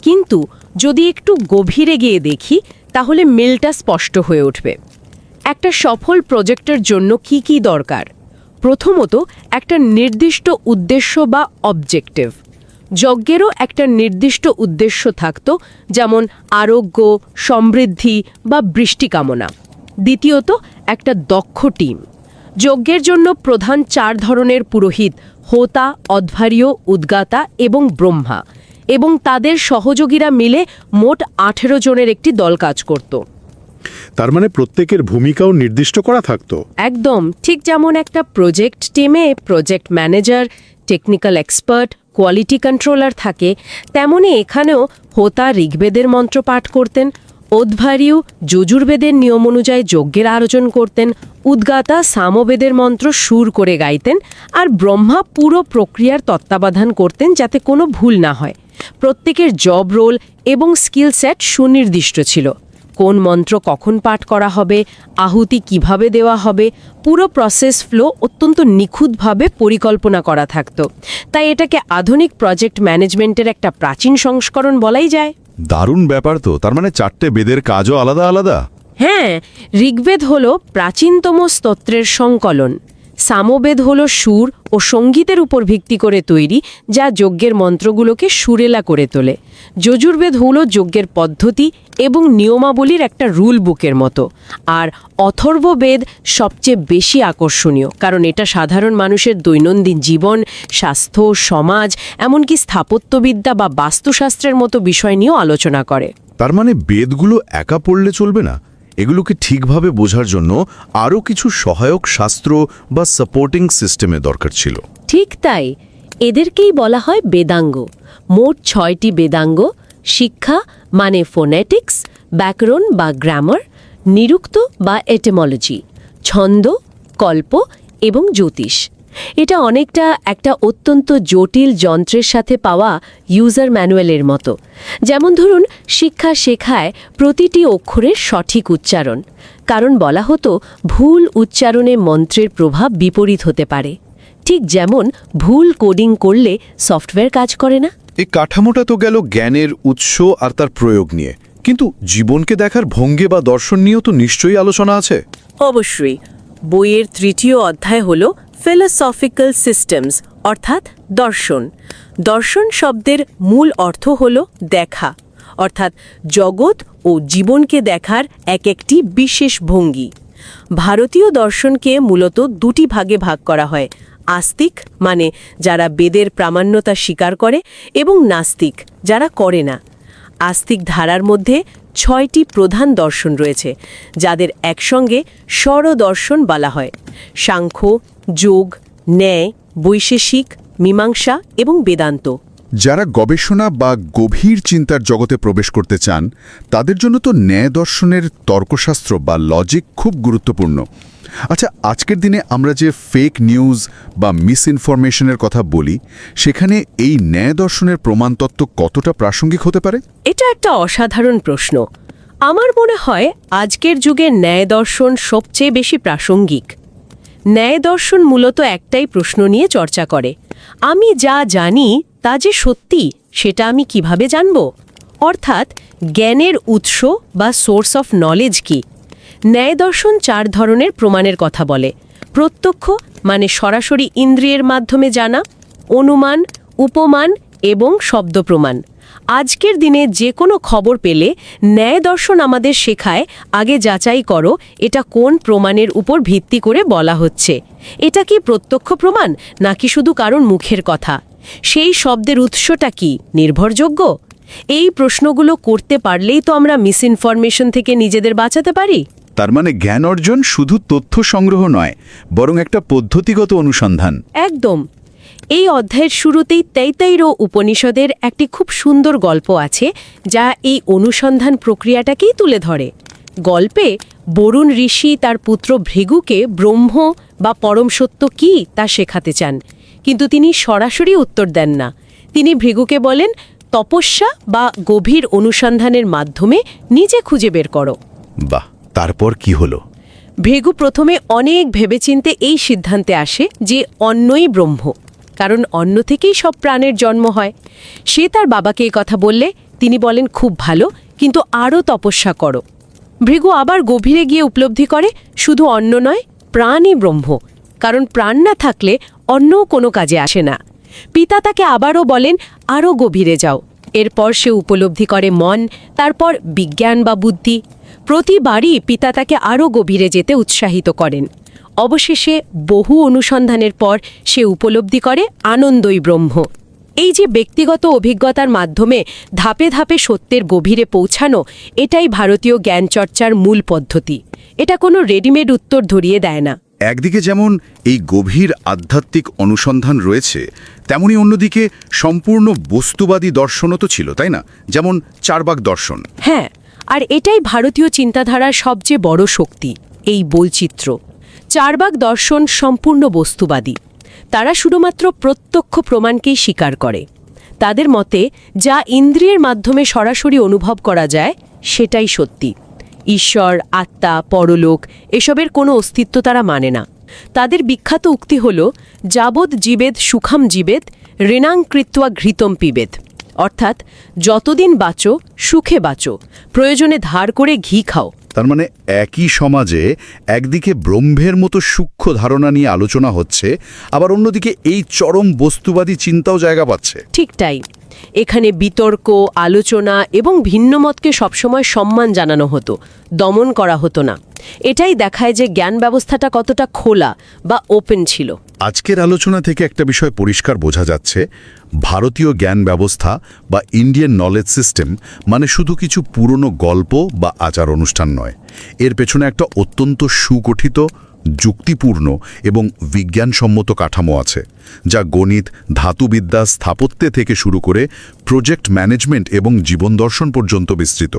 কিন্তু যদি একটু গভীরে গিয়ে দেখি তাহলে মিলটা স্পষ্ট হয়ে উঠবে। একটা সফল প্রজেক্টের জন্য কি কি দরকার? প্রথমত, একটা নির্দিষ্ট উদ্দেশ্য বা অবজেক্টিভ। যজ্ঞেরও একটা নির্দিষ্ট উদ্দেশ্য থাকত, যেমন আরোগ্য, সমৃদ্ধি বা বৃষ্টি কামনা। দ্বিতীয়ত, একটা দক্ষ টিম। যজ্ঞের জন্য প্রধান 4 ধরনের পুরোহিত: হোতা, অধ্বর্য, উদ্গাতা এবং ব্রহ্মা, এবং তাদের সহযোগীরা মিলে মোট 18 জনের একটি দল কাজ করত। তার মানে প্রত্যেকের ভূমিকাও নির্দিষ্ট করা থাকতো? একদম ঠিক। যেমন একটা প্রজেক্ট টিমে project manager, technical expert, quality controller থাকে, তেমনি এখানেও হোতা ঋগ্বেদের মন্ত্র পাঠ করতেন, অধ্বর্য যজুর্বেদের নিয়ম অনুযায়ী যজ্ঞের আয়োজন করতেন, উদ্গাতা সামবেদের মন্ত্র সুর করে গাইতেন, আর ব্রহ্মা পুরো প্রক্রিয়ার তত্ত্বাবধান করতেন যাতে কোনো ভুল না হয়। প্রত্যেকের জব রোল এবং স্কিল সেট সুনির্দিষ্ট ছিল। কোন মন্ত্র কখন পাঠ করা হবে, আহুতি কিভাবে দেওয়া হবে, পুরো প্রসেস ফ্লো অত্যন্ত নিখুঁতভাবে পরিকল্পনা করা থাকত। তাই এটাকে আধুনিক প্রজেক্ট ম্যানেজমেন্টের একটা প্রাচীন সংস্করণ বলাই যায়। দারুণ ব্যাপার তো। তার মানে 4টে বেদের কাজও আলাদা আলাদা। হ্যাঁ, ঋগ্বেদ হল প্রাচীনতম স্তোত্রের সংকলন, সামবেদ হল সুর ও সঙ্গীতের উপর ভিত্তি করে তৈরি, যা যজ্ঞের মন্ত্রগুলোকে সুরেলা করে তোলে। যজুর্বেদ হল যজ্ঞের পদ্ধতি এবং নিয়মাবলীর একটা রুল বুকের মতো। আর অথর্ববেদ সবচেয়ে বেশি আকর্ষণীয়, কারণ এটা সাধারণ মানুষের দৈনন্দিন জীবন, স্বাস্থ্য, সমাজ, এমনকি স্থাপত্যবিদ্যা বা বাস্তুশাস্ত্রের মতো বিষয় নিয়েও আলোচনা করে। তার মানে বেদগুলো একা পড়লে চলবে না, এগুলোকে ঠিকভাবে বোঝার জন্য আরও কিছু সহায়ক শাস্ত্র বা সাপোর্টিং সিস্টেমে দরকার ছিল। ঠিক তাই, এদেরকেই বলা হয় বেদাঙ্গ। মোট 6টি বেদাঙ্গ: শিক্ষা মানে ফোনেটিক্স, ব্যাকরণ বা গ্রামার, নিরুক্ত বা এটিমোলজি, ছন্দ, কল্প এবং জ্যোতিষ। এটা অনেকটা একটা অত্যন্ত জটিল যন্ত্রের সাথে পাওয়া ইউজার ম্যানুয়ালের মতো। যেমন ধরুন, শিক্ষা শেখায় প্রতিটি অক্ষরের সঠিক উচ্চারণ, কারণ বলা হতো ভুল উচ্চারণে মন্ত্রের প্রভাব বিপরীত হতে পারে। ঠিক যেমন ভুল কোডিং করলে সফটওয়্যার কাজ করে না। এই কাঠামোটা তো গেল জ্ঞানের উৎস আর তার প্রয়োগ নিয়ে, কিন্তু জীবনকে দেখার ভঙ্গি বা দর্শন নিয়েও তো নিশ্চয়ই আলোচনা আছে। অবশ্যই। বইয়ের 3য় অধ্যায় হল ফিলোসফিক্যাল সিস্টেমস, অর্থাৎ দর্শন। দর্শন শব্দের মূল অর্থ হল দেখা, অর্থাৎ জগৎ ও জীবনকে দেখার একটি বিশেষ ভঙ্গি। ভারতীয় দর্শনকে মূলত 2টি ভাগে ভাগ করা হয়: আস্তিক মানে যারা বেদের প্রামাণ্যতা স্বীকার করে, এবং নাস্তিক যারা করে না। আস্তিক ধারার মধ্যে 6টি প্রধান দর্শন রয়েছে, যাদের একসঙ্গে স্বরদর্শন বলা হয়: সাংখ্য, যোগ, ন্যায়, বৈশেষিক, মীমাংসা এবং বেদান্ত। যারা গবেষণা বা গভীর চিন্তার জগতে প্রবেশ করতে চান, তাদের জন্য তো ন্যায় দর্শনের তর্কশাস্ত্র বা লজিক খুব গুরুত্বপূর্ণ। আচ্ছা, আজকের দিনে আমরা যে ফেক নিউজ বা মিসইনফরমেশনের কথা বলি, সেখানে এই ন্যায় দর্শনের প্রমাণতত্ত্ব কতটা প্রাসঙ্গিক হতে পারে? এটা একটা অসাধারণ প্রশ্ন। আমার মনে হয় আজকের যুগে ন্যায় দর্শন সবচেয়ে বেশি প্রাসঙ্গিক। ন্যায় দর্শন মূলত একটাই প্রশ্ন নিয়ে চর্চা করে: আমি যা জানি তা যে সত্যি, সেটা আমি কিভাবে জানব? অর্থাৎ জ্ঞানের উৎস বা সোর্স অফ নলেজ কি? ন্যায় দর্শন 4 ধরনের প্রমাণের কথা বলে: প্রত্যক্ষ মানে সরাসরি ইন্দ্রিয়ের মাধ্যমে জানা, অনুমান, উপমান এবং শব্দ প্রমাণ। আজকের দিনে যে কোনো খবর পেলে ন্যায় দর্শন আমাদের শেখায় আগে যাচাই করো এটা কোন প্রমাণের উপর ভিত্তি করে বলা হচ্ছে। এটা কি প্রত্যক্ষ প্রমাণ নাকি শুধু কারণ মুখের কথা? সেই শব্দের উৎসটা কি নির্ভরযোগ্য? এই প্রশ্নগুলো করতে পারলেই তো আমরা মিসইনফরমেশন থেকে নিজেদের বাঁচাতে পারি। তার মানে জ্ঞান অর্জন শুধু তথ্য সংগ্রহ নয়, বরং একটা পদ্ধতিগত অনুসন্ধান। একদম। এই অধ্যায়ের শুরুতেই তৈতৈর উপনিষদের একটি খুব সুন্দর গল্প আছে, যা এই অনুসন্ধান প্রক্রিয়াটাকেই তুলে ধরে। গল্পে বরুণ ঋষি তার পুত্র ভৃগুকে ব্রহ্ম বা পরম সত্য কী তা শেখাতে চান, কিন্তু তিনি সরাসরি উত্তর দেন না। তিনি ভৃগুকে বলেন, তপস্যা বা গভীর অনুসন্ধানের মাধ্যমে নিজে খুঁজে বের করো। বাহ, তারপর কি হলো? ভৃগু প্রথমে অনেক ভেবেচিন্তে এই সিদ্ধান্তে আসে যে অন্নই ব্রহ্ম, কারণ অন্ন থেকেই সব প্রাণের জন্ম হয়। সে তার বাবাকে এই কথা বললে তিনি বলেন, খুব ভালো, কিন্তু আরও তপস্যা করো। ভৃগু আবার গভীরে গিয়ে উপলব্ধি করে শুধু অন্ন নয়, প্রাণই ব্রহ্ম, কারণ প্রাণ না থাকলে অন্যও কোনো কাজে আসে না। পিতা তাকে আবারও বলেন, আরও গভীরে যাও। এরপর সে উপলব্ধি করে মন, তারপর বিজ্ঞান বা বুদ্ধি। প্রতিবারই পিতা তাকে আরও গভীরে যেতে উৎসাহিত করেন। অবশেষে বহু অনুসন্ধানের পর সে উপলব্ধি করে আনন্দই ব্রহ্ম। এই যে ব্যক্তিগত অভিজ্ঞতার মাধ্যমে ধাপে ধাপে সত্যের গভীরে পৌঁছানো, এটাই ভারতীয় জ্ঞানচর্চার মূল পদ্ধতি। এটা কোনো রেডিমেড উত্তর ধরিয়ে দেয় না। একদিকে যেমন এই গভীর আধ্যাত্মিক অনুসন্ধান রয়েছে, তেমনি অন্যদিকে সম্পূর্ণ বস্তুবাদী দর্শনও তো ছিল, তাই না? যেমন চারবাক দর্শন। হ্যাঁ, আর এটাই ভারতীয় চিন্তাধারার সবচেয়ে বড় শক্তি, এই বৈচিত্র্য। চারবাক দর্শন সম্পূর্ণ বস্তুবাদী। তারা শুধুমাত্র প্রত্যক্ষ প্রমাণকেই স্বীকার করে। তাদের মতে যা ইন্দ্রিয়ের মাধ্যমে সরাসরি অনুভব করা যায় সেটাই সত্যি। ঈশ্বর, আত্মা, পরলোক এসবের কোনো অস্তিত্ব তারা মানে না। তাদের বিখ্যাত উক্তি হল যাবৎ জীবেদ সুখাম জীবেদ ঋণাং কৃত্বা ঘৃতম পিবেদ, অর্থাৎ যতদিন বাঁচো সুখে বাঁচো, প্রয়োজনে ধার করে ঘি খাও। তার মানে একই সমাজে একদিকে ব্রহ্মের মতো সূক্ষ্ম ধারণা নিয়ে আলোচনা হচ্ছে, আবার অন্যদিকে এই চরম বস্তুবাদী চিন্তাও জায়গা পাচ্ছে। ঠিক তাই। এখানে বিতর্ক, আলোচনা এবং ভিন্নমতকে সবসময় সম্মান জানানো হতো, দমন করা হতো না। এটাই দেখায় যে জ্ঞান ব্যবস্থাটা কতটা খোলা বা ওপেন ছিল। আজকের আলোচনা থেকে একটা বিষয় পরিষ্কার বোঝা যাচ্ছে, ভারতীয় জ্ঞান ব্যবস্থা বা ইন্ডিয়ান নলেজ সিস্টেম মানে শুধু কিছু পুরনো গল্প বা আচার অনুষ্ঠান নয়। এর পেছনে একটা অত্যন্ত সুগঠিত, যুক্তিপূর্ণ এবং বিজ্ঞানসম্মত কাঠামো আছে, যা গণিত, ধাতুবিদ্যা, স্থাপত্যে থেকে শুরু করে প্রজেক্ট ম্যানেজমেন্ট এবং জীবন দর্শন পর্যন্ত বিস্তৃত।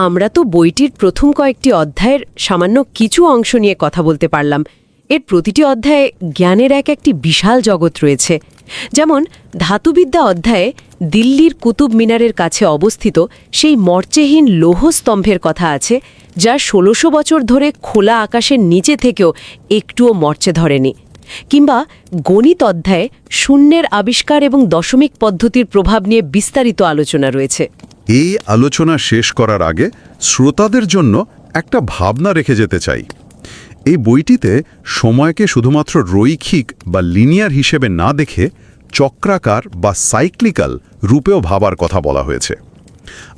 আমরা তো বইটির প্রথম কয়েকটি অধ্যায়ের সামান্য কিছু অংশ নিয়ে কথা বলতে পারলাম। এর প্রতিটি অধ্যায়ে জ্ঞানের একটি বিশাল জগৎ রয়েছে। যেমন ধাতুবিদ্যা অধ্যায়ে দিল্লির কুতুব মিনারের কাছে অবস্থিত সেই মর্চেহীন লৌহস্তম্ভের কথা আছে, যা ১৬০০ বছর ধরে খোলা আকাশের নিচে থেকেও একটুও মর্চে ধরেনি। কিংবা গণিত অধ্যায়ে শূন্যের আবিষ্কার এবং দশমিক পদ্ধতির প্রভাব নিয়ে বিস্তারিত আলোচনা রয়েছে। এই আলোচনা শেষ করার আগে শ্রোতাদের জন্য একটা ভাবনা রেখে যেতে চাই। এই বইটিতে সময়কে শুধুমাত্র রৈখিক বা লিনিয়ার হিসেবে না দেখে চক্রাকার বা সাইক্লিক্যাল রূপেও ভাবার কথা বলা হয়েছে।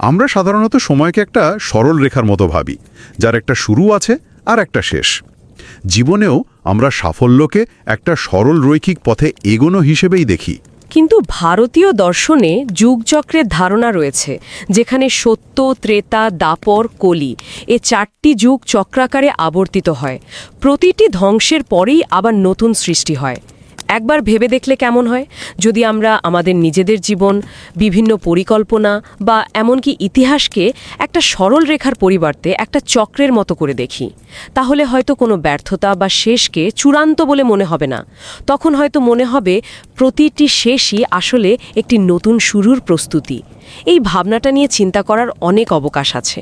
আমরা সাধারণত সময়কে একটা সরল রেখার মতো ভাবি, যার একটা শুরু আছে আর একটা শেষ। জীবনেও আমরা সাফল্যকে একটা সরল রৈখিক পথে এগোনো হিসেবেই দেখি। কিন্তু ভারতীয় দর্শনে যুগচক্রের ধারণা রয়েছে, যেখানে সত্য, ত্রেতা, দাপর, কলি এ 4টি যুগ চক্রাকারে আবর্তিত হয়। প্রতিটি ধ্বংসের পরেই আবার নতুন সৃষ্টি হয়। একবার ভেবে দেখলে কেমন হয় যদি আমরা আমাদের নিজেদের জীবন, বিভিন্ন পরিকল্পনা বা এমনকি ইতিহাসকে একটা সরল রেখার পরিবর্তে একটা চক্রের মতো করে দেখি। তাহলে হয়তো কোনো ব্যর্থতা বা শেষকে চূড়ান্ত বলে মনে হবে না। তখন হয়তো মনে হবে প্রতিটি শেষই আসলে একটি নতুন শুরুর প্রস্তুতি। এই ভাবনাটা নিয়ে চিন্তা করার অনেক অবকাশ আছে।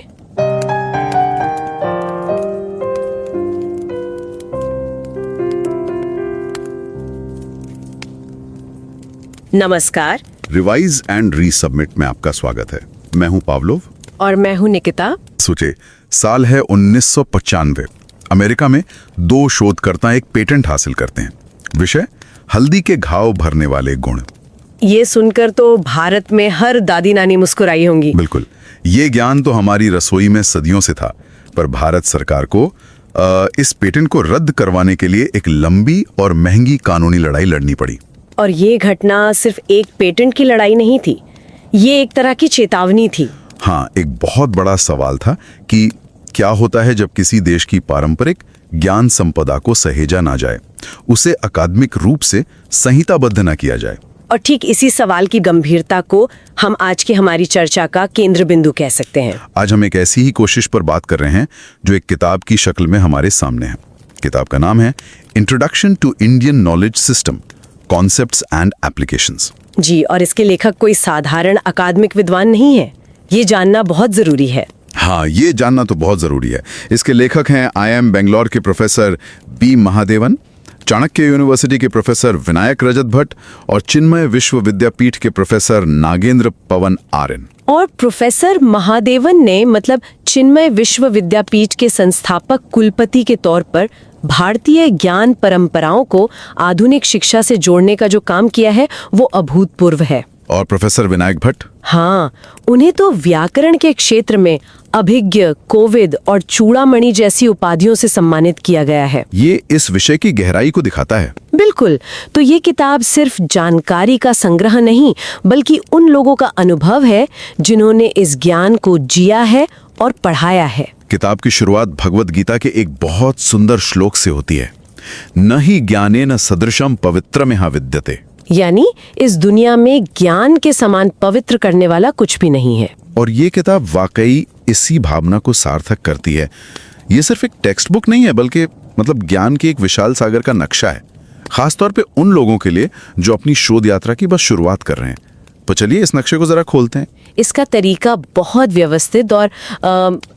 नमस्कार, रिवाइज एंड रीसबमिट में आपका स्वागत है। मैं हूं पावलोव और मैं हूं निकिता। सोचे, साल है 1995। अमेरिका में 2 शोधकर्ता एक पेटेंट हासिल करते हैं। विषय हल्दी के घाव भरने वाले गुण। ये सुनकर तो भारत में हर दादी नानी मुस्कुराई होंगी। बिल्कुल, ये ज्ञान तो हमारी रसोई में सदियों से था, पर भारत सरकार को इस पेटेंट को रद्द करवाने के लिए एक लंबी और महंगी कानूनी लड़ाई लड़नी पड़ी। और ये घटना सिर्फ एक पेटेंट की लड़ाई नहीं थी, ये एक तरह की चेतावनी थी। हाँ, एक बहुत बड़ा सवाल था कि क्या होता है जब किसी देश की पारंपरिक ज्ञान संपदा को सहेजा ना जाए, उसे अकादमिक रूप से संहिताबद्ध न किया जाए। और ठीक इसी सवाल की गंभीरता को हम आज की हमारी चर्चा का केंद्र बिंदु कह सकते हैं। आज हम एक ऐसी ही कोशिश पर बात कर रहे हैं जो एक किताब की शक्ल में हमारे सामने है। किताब का नाम है introduction to Indian knowledge system, concepts and applications. जी, और इसके लेखक कोई साधारण अकादमिक विद्वान नहीं है, ये जानना बहुत जरूरी है। हाँ, ये जानना तो बहुत जरूरी है। इसके लेखक हैं IIM बेंगलोर के professor B Mahadevan, Chanakya university के प्रोफेसर विनायक रजत भट्ट और चिन्मय विश्व विद्यापीठ के प्रोफेसर नागेंद्र पवन आर्यन। और प्रोफेसर महादेवन ने मतलब चिन्मय विश्व विद्यापीठ के संस्थापक कुलपति के तौर पर भारतीय ज्ञान परंपराओं को आधुनिक शिक्षा से जोड़ने का जो काम किया है वो अभूतपूर्व है। और प्रोफेसर विनायक भट्ट? हाँ, उन्हें तो व्याकरण के क्षेत्र में अभिज्ञ, कोविद और चूड़ामणि जैसी उपाधियों से सम्मानित किया गया है। ये इस विषय की गहराई को दिखाता है। बिल्कुल, तो ये किताब सिर्फ जानकारी का संग्रह नहीं, बल्कि उन लोगों का अनुभव है जिन्होंने इस ज्ञान को जिया है और पढ़ाया है। किताब की शुरुआत भगवत गीता के एक बहुत सुंदर श्लोक से होती है, न ही ज्ञानेन सदृशम पवित्रमिह विद्यते। यानी इस दुनिया में ज्ञान के समान पवित्र करने वाला कुछ भी नहीं है। और ये किताब वाकई इसी भावना को सार्थक करती है। ये सिर्फ एक टेक्स्ट बुक नहीं है, बल्कि मतलब ज्ञान के एक विशाल सागर का नक्शा है, खासतौर पे उन लोगों के लिए जो अपनी शोध यात्रा की बस शुरुआत कर रहे हैं। तो चलिए इस नक्शे को जरा खोलते हैं। इसका तरीका बहुत व्यवस्थित और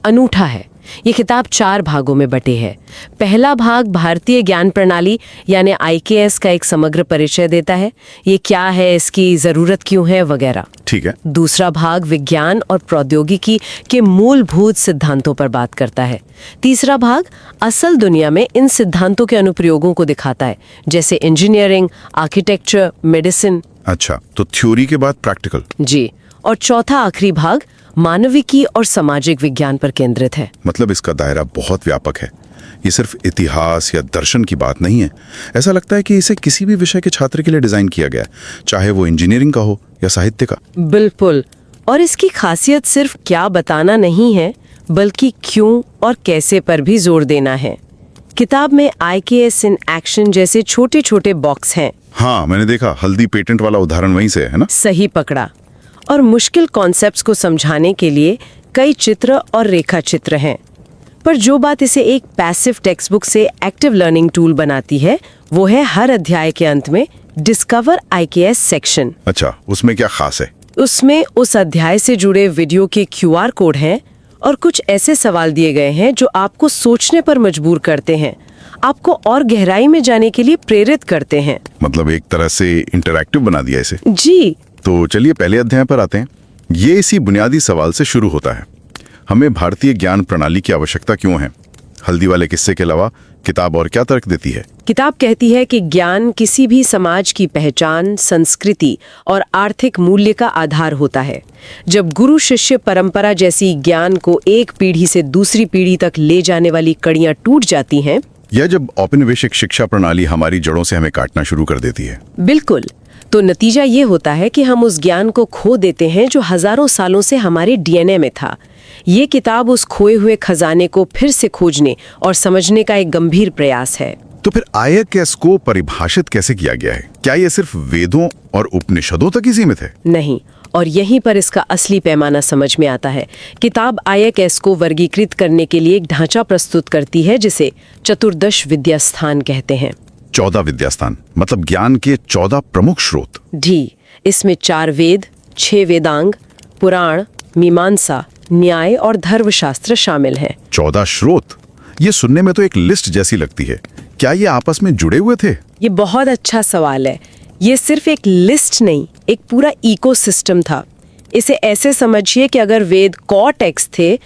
अनूठा है। ये किताब 4 भागों में बटे है। पहला भाग भारतीय ज्ञान प्रणाली यानी IKS का एक समग्र परिचय देता है, ये क्या है, इसकी ज़रूरत क्यों है वगैरह। ठीक है। दूसरा भाग विज्ञान और प्रौद्योगिकी के मूलभूत सिद्धांतों पर बात करता है। तीसरा भाग असल दुनिया में इन सिद्धांतों के अनुप्रयोगों को दिखाता है, जैसे इंजीनियरिंग, आर्किटेक्चर, मेडिसिन। अच्छा, तो थ्योरी के बाद प्रैक्टिकल। जी। और चौथा आखिरी भाग मानविकी और सामाजिक विज्ञान पर केंद्रित है। मतलब इसका दायरा बहुत व्यापक है, ये सिर्फ इतिहास या दर्शन की बात नहीं है। ऐसा लगता है कि इसे किसी भी विषय के छात्र के लिए डिजाइन किया गया है, चाहे वो इंजीनियरिंग का हो या साहित्य का। बिल्कुल। और इसकी खासियत सिर्फ क्या बताना नहीं है, बल्कि क्यों और कैसे पर भी जोर देना है। किताब में IKS इन एक्शन जैसे छोटे छोटे बॉक्स हैं। हाँ, मैंने देखा, हल्दी पेटेंट वाला उदाहरण वहीं से है ना। सही पकड़ा। और मुश्किल कॉन्सेप्ट्स को समझाने के लिए कई चित्र और रेखा चित्र हैं। पर जो बात इसे एक पैसिव टेक्स्ट बुक से एक्टिव लर्निंग टूल बनाती है, वो है हर अध्याय के अंत में डिस्कवर IKS सेक्शन। अच्छा, उसमें क्या खास है? उसमें उस अध्याय से जुड़े वीडियो के QR कोड हैं और कुछ ऐसे सवाल दिए गए हैं जो आपको सोचने पर मजबूर करते हैं, आपको और गहराई में जाने के लिए प्रेरित करते हैं। मतलब एक तरह से इंटरैक्टिव बना दिया इसे। जी। तो चलिए पहले अध्याय पर आते हैं। ये इसी बुनियादी सवाल से शुरू होता है, हमें भारतीय ज्ञान प्रणाली की आवश्यकता क्यों है? हल्दी वाले किस्से के अलावा किताब और क्या तर्क देती है? किताब कहती है कि ज्ञान किसी भी समाज की पहचान, संस्कृति और आर्थिक मूल्य का आधार होता है। जब गुरु शिष्य परंपरा जैसी ज्ञान को एक पीढ़ी से दूसरी पीढ़ी तक ले जाने वाली कड़ियां टूट जाती हैं, या जब औपनिवेशिक शिक्षा प्रणाली हमारी जड़ों से हमें काटना शुरू कर देती है। बिल्कुल। तो नतीजा ये होता है कि हम उस ज्ञान को खो देते हैं जो हजारों सालों से हमारे DNA में था। ये किताब उस खोए हुए खजाने को फिर से खोजने और समझने का एक गंभीर प्रयास है। तो फिर IKS को परिभाषित कैसे किया गया है? क्या ये सिर्फ वेदों और उपनिषदों तक ही सीमित है? नहीं, और यहीं पर इसका असली पैमाना समझ में आता है। किताब IKS को वर्गीकृत करने के लिए एक ढांचा प्रस्तुत करती है जिसे चतुर्दश विद्यास्थान कहते हैं। 14 विद्यास्थान, मतलब ज्ञान के 14 प्रमुख स्रोत। जी। इसमें 4 वेद, 6 वेदांग, पुराण, मीमांसा, न्याय और धर्मशास्त्र शामिल हैं। 14 स्रोत, ये सुनने में तो एक लिस्ट जैसी लगती है। क्या ये आपस में जुड़े हुए थे? ये बहुत अच्छा सवाल है। ये सिर्फ एक लिस्ट नहीं, एक पूरा इकोसिस्टम था। इसे ऐसे समझिए कि अगर वेद कॉर टेक्स्ट थे,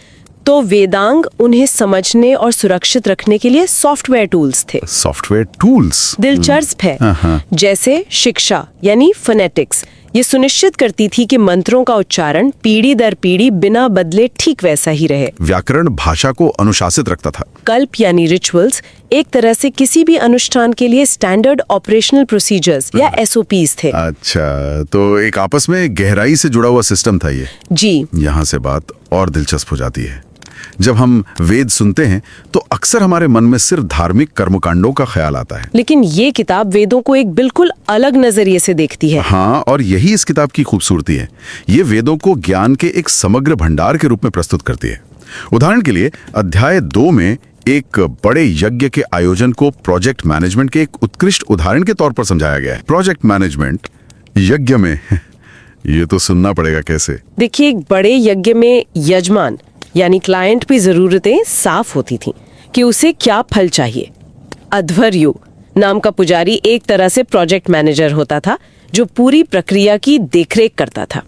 तो वेदांग उन्हें समझने और सुरक्षित रखने के लिए सॉफ्टवेयर टूल्स थे। Software tools? दिलचस्प है। जैसे शिक्षा यानी फोनेटिक्स, ये सुनिश्चित करती थी कि मंत्रों का उच्चारण पीढ़ी दर पीढ़ी बिना बदले ठीक वैसा ही रहे। व्याकरण भाषा को अनुशासित रखता था। कल्प यानी रिचुअल्स एक तरह से किसी भी अनुष्ठान के लिए स्टैंडर्ड ऑपरेशनल प्रोसीजर्स या SOPs थे। अच्छा, तो एक आपस में गहराई से जुड़ा हुआ सिस्टम था ये। जी। यहाँ से बात और दिलचस्प हो जाती है। जब हम वेद सुनते हैं तो अक्सर हमारे मन में सिर्फ धार्मिक कर्मकांडों का ख्याल आता है, लेकिन ये किताब वेदों को एक बिल्कुल अलग नजरिए से देखती है। हाँ, और यही इस किताब की खूबसूरती है। ये वेदों को ज्ञान के एक समग्र भंडार के रूप में प्रस्तुत करती है। उदाहरण के लिए अध्याय 2 में एक बड़े यज्ञ के आयोजन को प्रोजेक्ट मैनेजमेंट के एक उत्कृष्ट उदाहरण के तौर पर समझाया गया है। प्रोजेक्ट मैनेजमेंट यज्ञ में ये तो सुनना पड़ेगा कैसे। देखिए, एक बड़े यज्ञ में यजमान यानी क्लाइंट की जरूरतें साफ होती थीं कि उसे क्या फल चाहिए। अध्वर्यु नाम का पुजारी एक तरह से प्रोजेक्ट मैनेजर होता था जो पूरी प्रक्रिया की देखरेख करता था।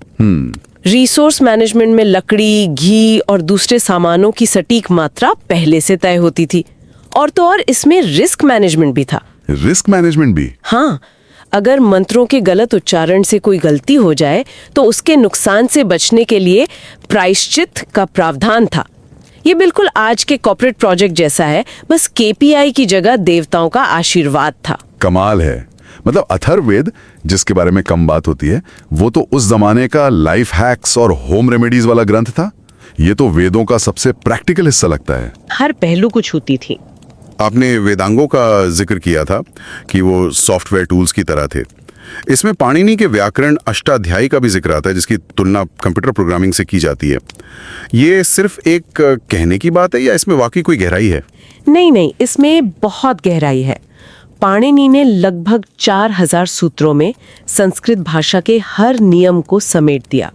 रिसोर्स मैनेजमेंट में लकड़ी, घी और दूसरे सामानों की सटीक मात्रा पहले से तय होती थी। और तो और इसमें रिस्क मैनेजमेंट भी था। रिस्क मैनेजमेंट भी? हाँ, अगर मंत्रों के गलत उच्चारण से कोई गलती हो जाए तो उसके नुकसान से बचने के लिए प्रायश्चित का प्रावधान था। ये बिल्कुल आज के कॉर्पोरेट प्रोजेक्ट जैसा है, बस KPI की जगह देवताओं का आशीर्वाद था। कमाल है। मतलब अथर्ववेद, जिसके बारे में कम बात होती है, वो तो उस जमाने का लाइफ हैक्स और होम रेमेडीज वाला ग्रंथ था। ये तो वेदों का सबसे प्रैक्टिकल हिस्सा लगता है। हर पहलू को छूती थी। आपने वेदांगों का जिक्र किया था कि वो सॉफ्टवेयर टूल्स की तरह थे। इसमें पाणिनि के व्याकरण अष्टाध्यायी का भी जिक्र आता है, जिसकी तुलना कंप्यूटर प्रोग्रामिंग से की जाती है। ये सिर्फ एक कहने की बात है या इसमें वाकई कोई गहराई है? नहीं, इसमें बहुत गहराई है। पाणिनि ने लगभग 4000 सूत्रों में संस्कृत भाषा के हर नियम को समेट दिया।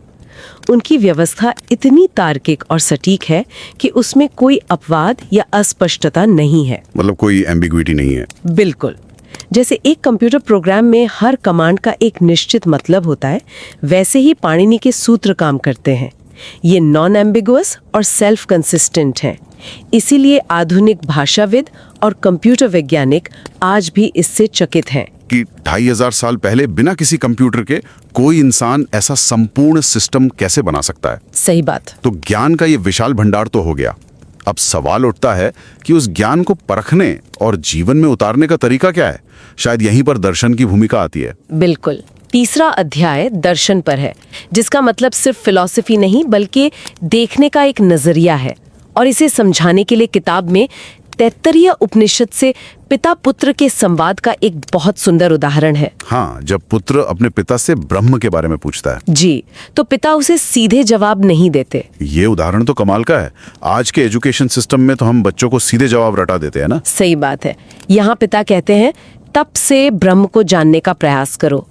उनकी व्यवस्था इतनी तार्किक और सटीक है कि उसमें कोई अपवाद या अस्पष्टता नहीं है। मतलब कोई एम्बिग्विटी नहीं है। बिल्कुल। जैसे एक कंप्यूटर प्रोग्राम में हर कमांड का एक निश्चित मतलब होता है, वैसे ही पाणिनि के सूत्र काम करते हैं। ये नॉन एम्बिगुअस और सेल्फ कंसिस्टेंट हैं। इसीलिए आधुनिक भाषाविद और कंप्यूटर वैज्ञानिक आज भी इससे चकित हैं कि 2500 साल पहले बिना किसी कंप्यूटर के कोई इंसान ऐसा संपूर्ण सिस्टम कैसे बना सकता है। सही बात। तो ज्ञान का ये विशाल भंडार तो हो गया। अब सवाल उठता है कि उस ज्ञान को परखने और जीवन में उतारने का तरीका क्या है। शायद यहीं पर दर्शन की भूमिका आती है। बिल्कुल। तीसरा अध्याय दर्शन पर है, जिसका मतलब सिर्फ फिलॉसफी नहीं बल्कि देखने का एक नजरिया है। और इसे समझाने के लिए किताब में तैत्तरीय उपनिषद से पिता पुत्र के संवाद का एक बहुत सुंदर उदाहरण है। हाँ, जब पुत्र अपने पिता से ब्रह्म के बारे में पूछता है जी, तो पिता उसे सीधे जवाब नहीं देते। ये उदाहरण तो कमाल का है। आज के एजुकेशन सिस्टम में तो हम बच्चों को सीधे जवाब रटा देते हैं ना। सही बात है। यहाँ पिता कहते हैं तप से ब्रह्म को जानने का प्रयास करो।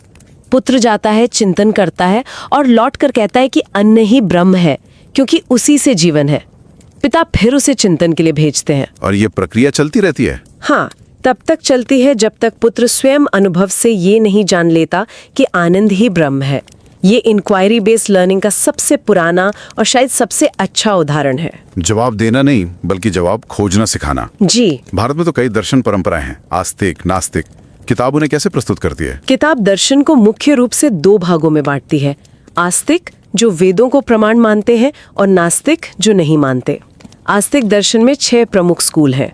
पुत्र जाता है, चिंतन करता है और लौट कर कहता है कि अन्न ही ब्रह्म है, क्योंकि उसी से जीवन है। पिता फिर उसे चिंतन के लिए भेजते हैं। और ये प्रक्रिया चलती रहती है। हाँ, तब तक चलती है जब तक पुत्र स्वयं अनुभव से ये नहीं जान लेता कि आनंद ही ब्रह्म है। ये इंक्वायरी बेस्ड लर्निंग का सबसे पुराना और शायद सबसे अच्छा उदाहरण है। जवाब देना नहीं बल्कि जवाब खोजना सिखाना। जी। भारत में तो कई दर्शन परंपराएं हैं, आस्तिक, नास्तिक। किताब उन्हें कैसे प्रस्तुत करती है? किताब दर्शन को मुख्य रूप से 2 भागों में बांटती है। आस्तिक जो वेदों को प्रमाण मानते हैं और नास्तिक जो नहीं मानते। आस्तिक दर्शन में 6 प्रमुख स्कूल हैं।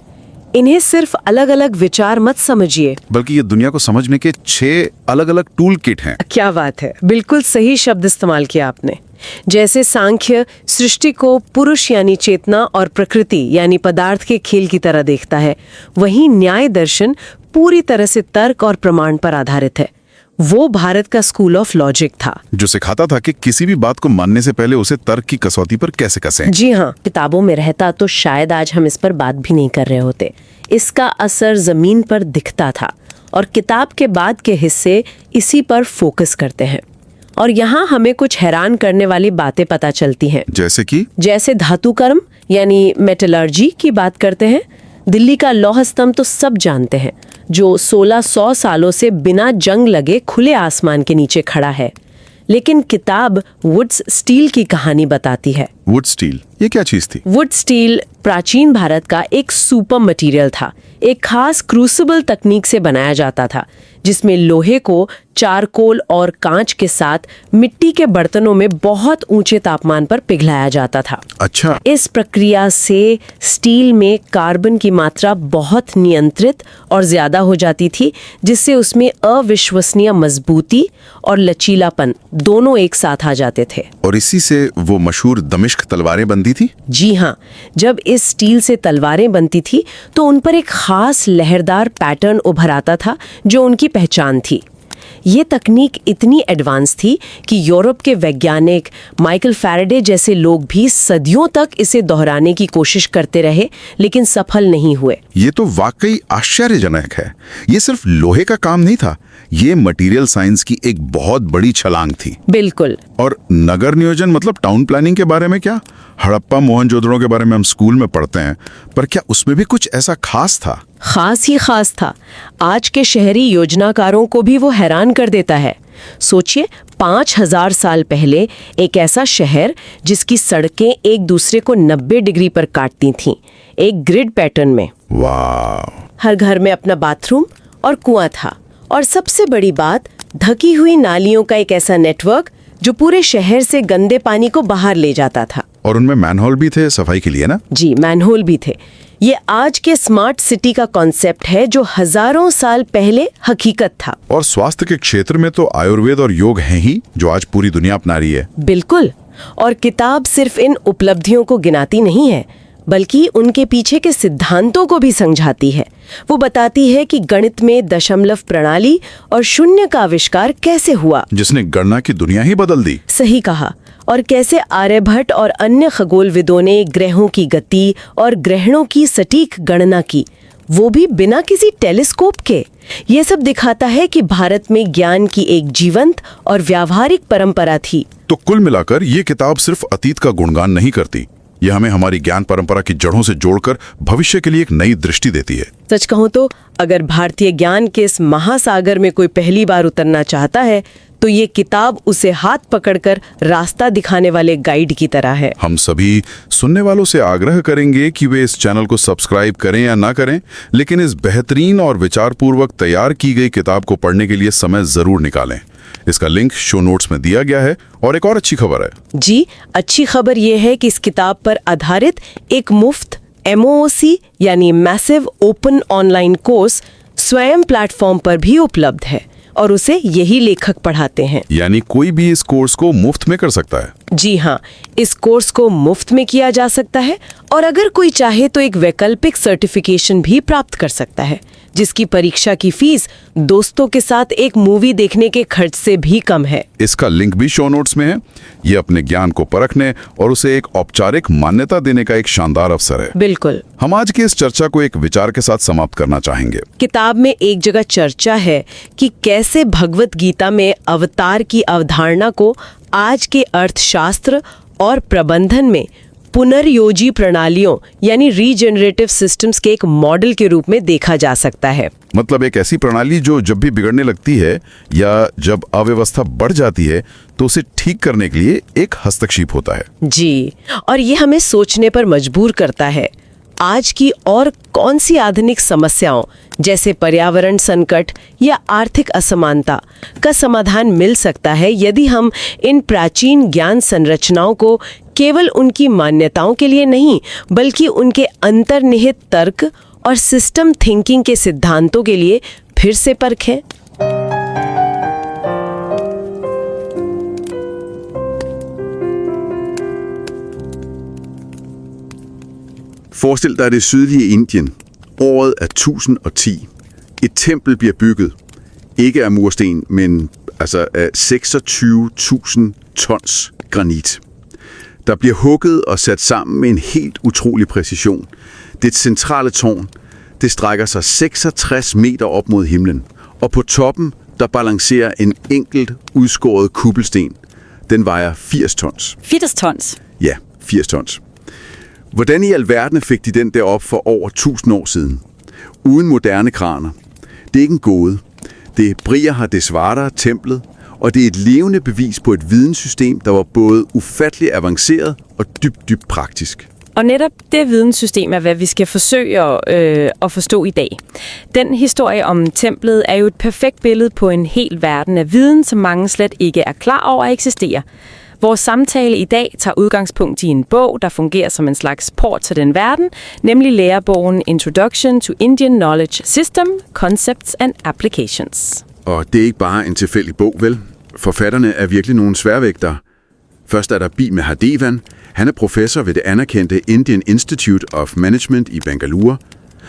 इन्हें सिर्फ अलग अलग विचार मत समझिए, बल्कि ये दुनिया को समझने के 6 अलग अलग टूल किट हैं। क्या बात है, बिल्कुल सही शब्द इस्तेमाल किया आपने। जैसे सांख्य सृष्टि को पुरुष यानी चेतना और प्रकृति यानी पदार्थ के खेल की तरह देखता है, वहीं न्याय दर्शन पूरी तरह से तर्क और प्रमाण पर आधारित है। वो भारत का स्कूल ऑफ लॉजिक था, जो सिखाता था कि किसी भी बात को मानने से पहले उसे तर्क की कसौटी पर कैसे कसें। जी हाँ, किताबों में रहता तो शायद आज हम इस पर बात भी नहीं कर रहे होते। इसका असर जमीन पर दिखता था और किताब के बाद के हिस्से इसी पर फोकस करते हैं। और यहाँ हमें कुछ हैरान करने वाली बातें पता चलती हैं। जैसे धातु कर्म यानी मेटलर्जी की बात करते हैं। दिल्ली का लौह स्तंभ तो सब जानते हैं, जो 1600 सालों से बिना जंग लगे खुले आसमान के नीचे खड़ा है। लेकिन किताब वुड्स स्टील की कहानी बताती है। वुड स्टील, ये क्या चीज थी? वुड स्टील प्राचीन भारत का एक सुपर मटेरियल था। एक खास क्रूसिबल तकनीक से बनाया जाता था, जिसमें लोहे को चारकोल और कांच के साथ मिट्टी के बर्तनों में बहुत ऊंचे तापमान पर पिघलाया जाता था। अच्छा। इस प्रक्रिया से स्टील में कार्बन की मात्रा बहुत नियंत्रित और ज्यादा हो जाती थी, जिससे उसमें अविश्वसनीय मजबूती और लचीलापन दोनों एक साथ आ जाते थे। और इसी से वो मशहूर दमिश्क तलवारें बनती थी। जी हाँ, जब इस स्टील से तलवारें बनती थी तो उन पर एक खास लहरदार पैटर्न उभर आता था, जो उनकी पहचान थी। ये तकनीक इतनी एडवांस थी कि यूरोप के वैज्ञानिक माइकल फैराडे जैसे लोग भी सदियों तक इसे दोहराने की कोशिश करते रहे, लेकिन सफल नहीं हुए। ये तो वाकई आश्चर्यजनक है। ये सिर्फ लोहे का काम नहीं था, ये मटेरियल साइंस की एक बहुत बड़ी छलांग थी। बिल्कुल। और नगर नियोजन मतलब टाउन प्लानिंग के बारे में क्या? हड़प्पा मोहनजोदड़ो के बारे में हम स्कूल में पढ़ते हैं, पर क्या उसमें भी कुछ ऐसा खास था? खास ही खास था। आज के शहरी योजनाकारों को भी वो हैरान कर देता है। सोचिए, 5000 साल पहले एक ऐसा शहर जिसकी सड़कें एक दूसरे को 90 डिग्री पर काटती थीं, एक ग्रिड पैटर्न में। वाह! हर घर में अपना बाथरूम और कुआं था, और सबसे बड़ी बात, ढकी हुई नालियों का एक ऐसा नेटवर्क जो पूरे शहर से गंदे पानी को बाहर ले जाता था। और उनमें मैनहोल भी थे सफाई के लिए ना? जी, मैनहोल भी थे। ये आज के स्मार्ट सिटी का कॉन्सेप्ट है, जो हजारों साल पहले हकीकत था। और स्वास्थ्य के क्षेत्र में तो आयुर्वेद और योग हैं ही, जो आज पूरी दुनिया अपना रही है। बिल्कुल। और किताब सिर्फ इन उपलब्धियों को गिनाती नहीं है, बल्कि उनके पीछे के सिद्धांतों को भी समझाती है। वो बताती है कि गणित में दशमलव प्रणाली और शून्य का आविष्कार कैसे हुआ, जिसने गणना की दुनिया ही बदल दी। सही कहा। और कैसे आर्यभट्ट और अन्य खगोलविदों ने ग्रहों की गति और ग्रहणों की सटीक गणना की, वो भी बिना किसी टेलीस्कोप के। ये सब दिखाता है कि भारत में ज्ञान की एक जीवंत और व्यावहारिक परंपरा थी, तो कुल मिलाकर ये किताब सिर्फ अतीत का गुणगान नहीं करती, ये हमें हमारी ज्ञान परंपरा की जड़ों से जोड़कर भविष्य के लिए एक नई दृष्टि देती है। सच कहूं तो अगर भारतीय ज्ञान के इस महासागर में कोई पहली बार उतरना चाहता है तो ये किताब उसे हाथ पकड़कर रास्ता दिखाने वाले गाइड की तरह है। हम सभी सुनने वालों से आग्रह करेंगे कि वे इस चैनल को सब्सक्राइब करें या ना करें, लेकिन इस बेहतरीन और विचारपूर्वक तैयार की गई किताब को पढ़ने के लिए समय जरूर निकालें। इसका लिंक शो नोट्स में दिया गया है। और एक और अच्छी खबर है जी, अच्छी खबर यह है कि इस किताब पर आधारित एक मुफ्त MOOC यानी मैसिव ओपन ऑनलाइन कोर्स स्वयं प्लेटफॉर्म पर भी उपलब्ध है और उसे यही लेखक पढ़ाते हैं। यानी कोई भी इस कोर्स को मुफ्त में कर सकता है? जी हाँ, इस कोर्स को मुफ्त में किया जा सकता है और अगर कोई चाहे तो एक वैकल्पिक सर्टिफिकेशन भी प्राप्त कर सकता है, जिसकी परीक्षा की फीस दोस्तों के साथ एक मूवी देखने के खर्च से भी कम है। इसका लिंक भी शो नोट्स में है। ये अपने ज्ञान को परखने और उसे एक औपचारिक मान्यता देने का एक शानदार अवसर है। बिल्कुल। हम आज की इस चर्चा को एक विचार के साथ समाप्त करना चाहेंगे। किताब में एक जगह चर्चा है कि कैसे भगवत गीता में अवतार की अवधारणा को आज के अर्थशास्त्र और प्रबंधन में पुनर्योजी प्रणालियों यानी रीजनरेटिव सिस्टम्स के एक मॉडल के रूप में देखा जा सकता है। मतलब एक ऐसी प्रणाली जो जब भी बिगड़ने लगती है या जब अव्यवस्था बढ़ जाती है तो उसे ठीक करने के लिए एक हस्तक्षेप होता है। जी, और ये हमें सोचने पर मजबूर करता है आज की और कौन सी आधुनिक समस्याओं जैसे पर्यावरण संकट या आर्थिक असमानता का समाधान मिल सकता है यदि हम इन प्राचीन ज्ञान संरचनाओं को केवल उनकी मान्यताओं के लिए नहीं बल्कि उनके अंतर्निहित तर्क और सिस्टम थिंकिंग के सिद्धांतों के लिए फिर से परखें। Forestil dig det sydlige Indien. Året er 1010. Et tempel bliver bygget. Ikke af mursten, men af 26.000 tons granit. Der bliver hugget og sat sammen med en helt utrolig præcision. Det centrale tårn, det strækker sig 66 meter op mod himlen. Og på toppen, der balancerer en enkelt udskåret kuppelsten. Den vejer 80 tons. 80 tons? Ja, 80 tons. Hvordan i alverden fik de den derop for over 1000 år siden? Uden moderne kraner. Det er ikke en gåde. Det Briar Desvara templet, og det er et levende bevis på et videnssystem, der var både ufattelig avanceret og dybt praktisk. Og netop det videnssystem er, hvad vi skal forsøge at forstå i dag. Den historie om templet er jo et perfekt billede på en hel verden af viden, som mange slet ikke er klar over at eksistere. Vores samtale i dag tager udgangspunkt i en bog, der fungerer som en slags port til den verden, nemlig lærebogen Introduction to Indian Knowledge System, Concepts and Applications. Og det er ikke bare en tilfældig bog, vel? Forfatterne er virkelig nogle sværvægtere. Først er der Mahadevan. Han er professor ved det anerkendte Indian Institute of Management i Bangalore.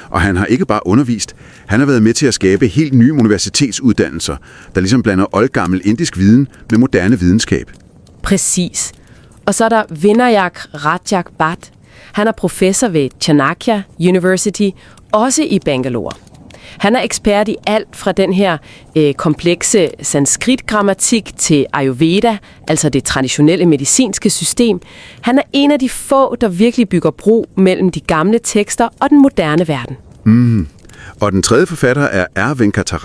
Og han har ikke bare undervist, han har været med til at skabe helt nye universitetsuddannelser, der ligesom blander oldgammel indisk viden med moderne videnskab. Præcis. Og så er der Vinayak Rajat Bhat. Han er professor ved Chanakya University, også i Bangalore. Han er ekspert i alt fra den her komplekse sanskrit-grammatik til Ayurveda, altså det traditionelle medicinske system. Han er en af de få, der virkelig bygger bro mellem de gamle tekster og den moderne verden. Og den tredje forfatter er Venkata,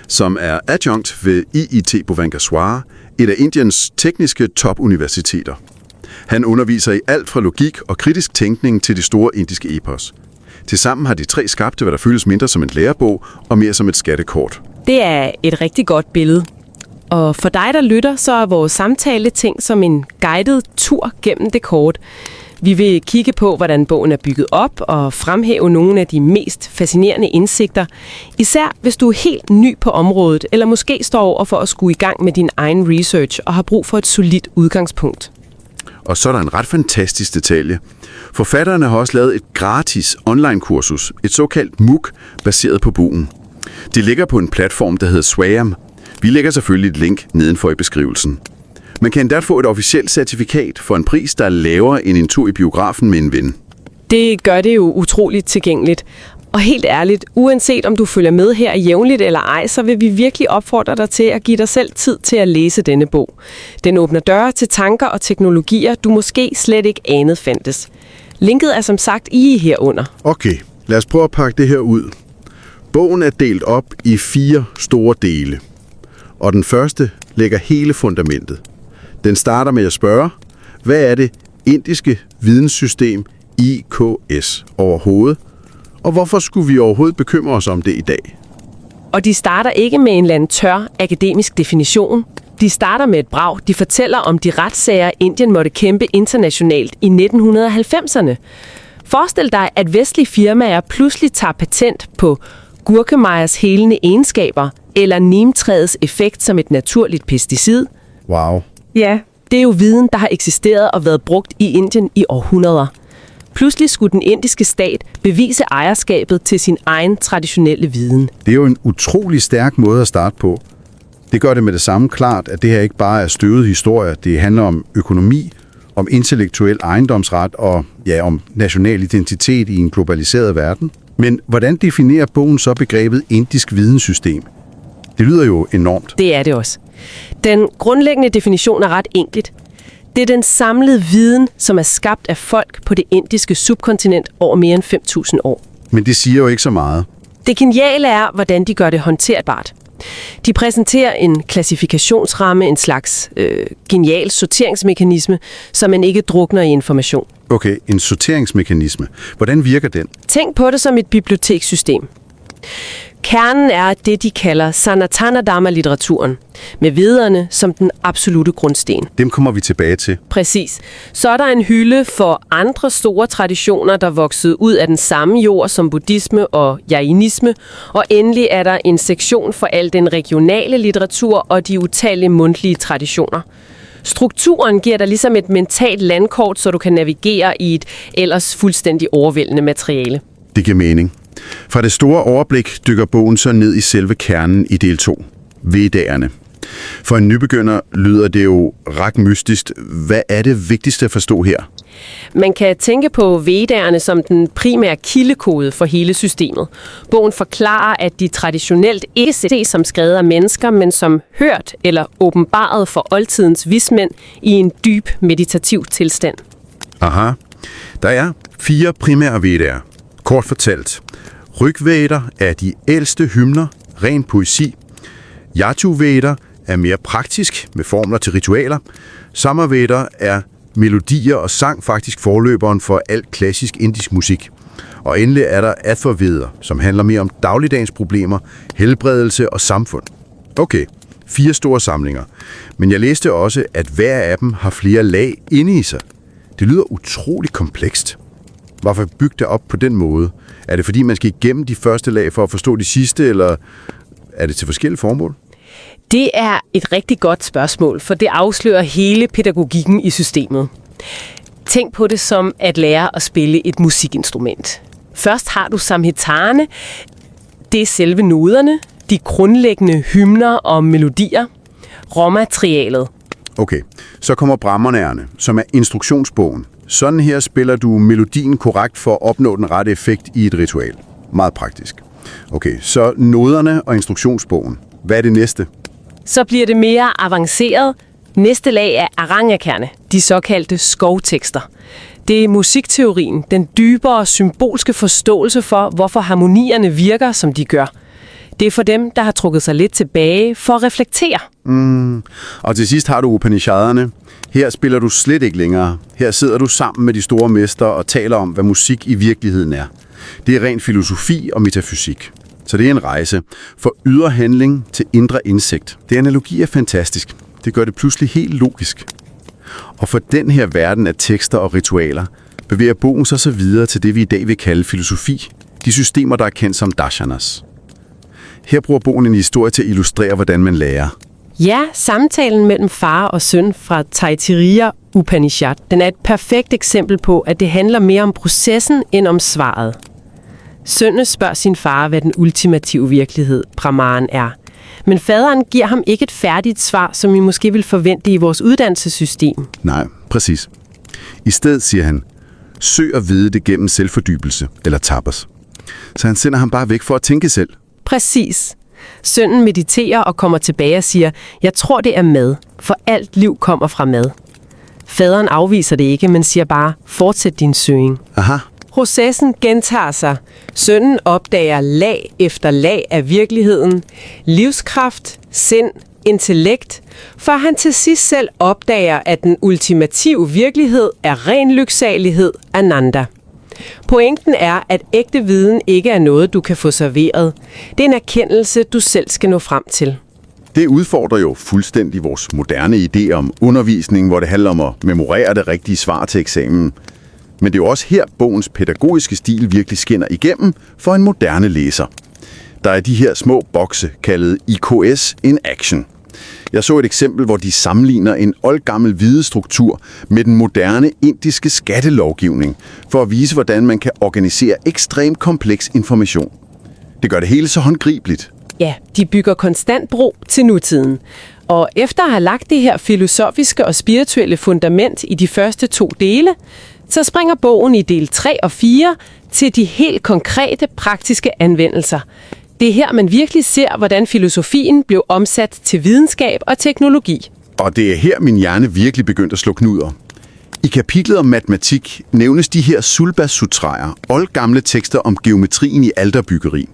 som er adjunkt ved IIT Bhubaneswar, et af Indiens tekniske topuniversiteter. Han underviser i alt fra logik og kritisk tænkning til de store indiske epos. Tilsammen har de tre skabt, hvad der føles mindre som en lærebog og mere som et skattekort. Det er et rigtig godt billede. Og for dig, der lytter, så er vores samtale ting som en guided tur gennem det kort. Vi vil kigge på, hvordan bogen er bygget op og fremhæve nogle af de mest fascinerende indsigter. Især hvis du er helt ny på området, eller måske står over for at skulle i gang med din egen research og har brug for et solidt udgangspunkt. Og så er der en ret fantastisk detalje. Forfatterne har også lavet et gratis online-kursus, et såkaldt Mukhopadhyay, baseret på bogen. Det ligger på en platform, der hedder Swayam. Vi lægger selvfølgelig et link nedenfor i beskrivelsen. Man kan endda få et officielt certifikat for en pris, der er lavere end en tur i biografen med en ven. Det gør det jo utroligt tilgængeligt. Og helt ærligt, uanset om du følger med her jævnligt eller ej, så vil vi virkelig opfordre dig til at give dig selv tid til at læse denne bog. Den åbner døre til tanker og teknologier, du måske slet ikke anede fandtes. Linket er som sagt herunder. Okay, lad os prøve at pakke det her ud. Bogen er delt op i 4 store dele, og den første lægger hele fundamentet. Den starter med at spørge, hvad er det indiske videnssystem IKS overhovedet, og hvorfor skulle vi overhovedet bekymre os om det i dag? Og de starter ikke med en eller anden tør akademisk definition. De starter med et brag. De fortæller om de retssager, Indien måtte kæmpe internationalt i 1990'erne. Forestil dig, at vestlige firmaer pludselig tager patent på gurkemejers helende egenskaber eller neemtræets effekt som et naturligt pesticid. Wow. Ja, det er jo viden, der har eksisteret og været brugt i Indien i århundreder. Pludselig skulle den indiske stat bevise ejerskabet til sin egen traditionelle viden. Det er jo en utrolig stærk måde at starte på. Det gør det med det samme klart, at det her ikke bare er støvet historie. Det handler om økonomi, om intellektuel ejendomsret og om national identitet i en globaliseret verden. Men hvordan definerer bogen så begrebet indisk videnssystem? Det lyder jo enormt. Det er det også. Den grundlæggende definition er ret enkelt. Det er den samlede viden, som er skabt af folk på det indiske subkontinent over mere end 5.000 år. Men det siger jo ikke så meget. Det geniale er, hvordan de gør det håndterbart. De præsenterer en klassifikationsramme, en slags genial sorteringsmekanisme, så man ikke drukner i information. Okay, en sorteringsmekanisme. Hvordan virker den? Tænk på det som et bibliotekssystem. Kernen er det, de kalder Sanatana Dharma-litteraturen, med vedderne som den absolute grundsten. Dem kommer vi tilbage til. Præcis. Så er der en hylde for andre store traditioner, der voksede ud af den samme jord som buddhisme og jainisme, og endelig er der en sektion for al den regionale litteratur og de utallige mundtlige traditioner. Strukturen giver dig ligesom et mentalt landkort, så du kan navigere i et ellers fuldstændig overvældende materiale. Det giver mening. Fra det store overblik dykker bogen så ned i selve kernen i del 2, Vedderne. For en nybegynder lyder det jo ret mystisk. Hvad er det vigtigste at forstå her? Man kan tænke på Vedderne som den primære kildekode for hele systemet. Bogen forklarer, at de traditionelt ikke ses som skrevet af mennesker, men som hørt eller åbenbaret for oldtidens vismænd i en dyb meditativ tilstand. Aha. Der er 4 primære Vedder. Kort fortalt. Rygveder er de ældste hymner, ren poesi. Yajurveder er mere praktisk med formler til ritualer. Samaveder er melodier og sang, faktisk forløberen for alt klassisk indisk musik. Og endelig er der Atharvaveder, som handler mere om dagligdagens problemer, helbredelse og samfund. Okay, 4 store samlinger. Men jeg læste også, at hver af dem har flere lag inde i sig. Det lyder utroligt komplekst. Hvorfor bygge det op på den måde? Er det fordi, man skal igennem de første lag for at forstå de sidste, eller er det til forskellige formål? Det er et rigtig godt spørgsmål, for det afslører hele pædagogikken i systemet. Tænk på det som at lære at spille et musikinstrument. Først har du samhitarerne, det er selve noderne, de grundlæggende hymner og melodier, råmaterialet. Okay, så kommer brahmanerne, som er instruktionsbogen. Sådan her spiller du melodien korrekt for at opnå den rette effekt i et ritual. Meget praktisk. Okay, så noderne og instruktionsbogen. Hvad er det næste? Så bliver det mere avanceret. Næste lag er arangakerne, de såkaldte skovtekster. Det er musikteorien, den dybere symbolske forståelse for, hvorfor harmonierne virker, som de gør. Det er for dem, der har trukket sig lidt tilbage for at reflektere. Og til sidst har du Upanishaderne. Her spiller du slet ikke længere. Her sidder du sammen med de store mestre og taler om, hvad musik i virkeligheden er. Det er ren filosofi og metafysik. Så det er en rejse fra ydre handling til indre indsigt. Det analogi er fantastisk. Det gør det pludselig helt logisk. Og for den her verden af tekster og ritualer bevæger bogen sig så videre til det, vi i dag vil kalde filosofi. De systemer, der er kendt som darshanas. Her bruger bogen en historie til at illustrere, hvordan man lærer. Ja, samtalen mellem far og søn fra Taittiriya Upanishad, den er et perfekt eksempel på, at det handler mere om processen end om svaret. Sønnen spørger sin far, hvad den ultimative virkelighed, Brahman, er. Men faderen giver ham ikke et færdigt svar, som vi måske vil forvente i vores uddannelsessystem. Nej, præcis. I stedet siger han, søg at vide det gennem selvfordybelse, eller tapas. Så han sender ham bare væk for at tænke selv. Præcis. Sønnen mediterer og kommer tilbage og siger, jeg tror det er mad, for alt liv kommer fra mad. Faderen afviser det ikke, men siger bare, fortsæt din søgen. Aha. Processen gentager sig. Sønnen opdager lag efter lag af virkeligheden, livskraft, sind, intellekt, for han til sidst selv opdager, at den ultimative virkelighed er ren lyksalighed, Ananda. Pointen er, at ægte viden ikke er noget, du kan få serveret. Det er en erkendelse, du selv skal nå frem til. Det udfordrer jo fuldstændig vores moderne idé om undervisning, hvor det handler om at memorere det rigtige svar til eksamen. Men det er jo også her, bogens pædagogiske stil virkelig skinner igennem for en moderne læser. Der er de her små bokse, kaldet IKS in Action. Jeg så et eksempel, hvor de sammenligner en oldgammel videstruktur med den moderne indiske skattelovgivning, for at vise, hvordan man kan organisere ekstremt kompleks information. Det gør det hele så håndgribeligt. Ja, de bygger konstant bro til nutiden. Og efter at have lagt det her filosofiske og spirituelle fundament i de første 2 dele, så springer bogen i del 3 og 4 til de helt konkrete praktiske anvendelser. Det er her, man virkelig ser, hvordan filosofien blev omsat til videnskab og teknologi. Og det er her, min hjerne virkelig begyndte at slå knuder. I kapitlet om matematik nævnes de her Sulba-sutraer, oldgamle tekster om geometrien i alterbyggeri.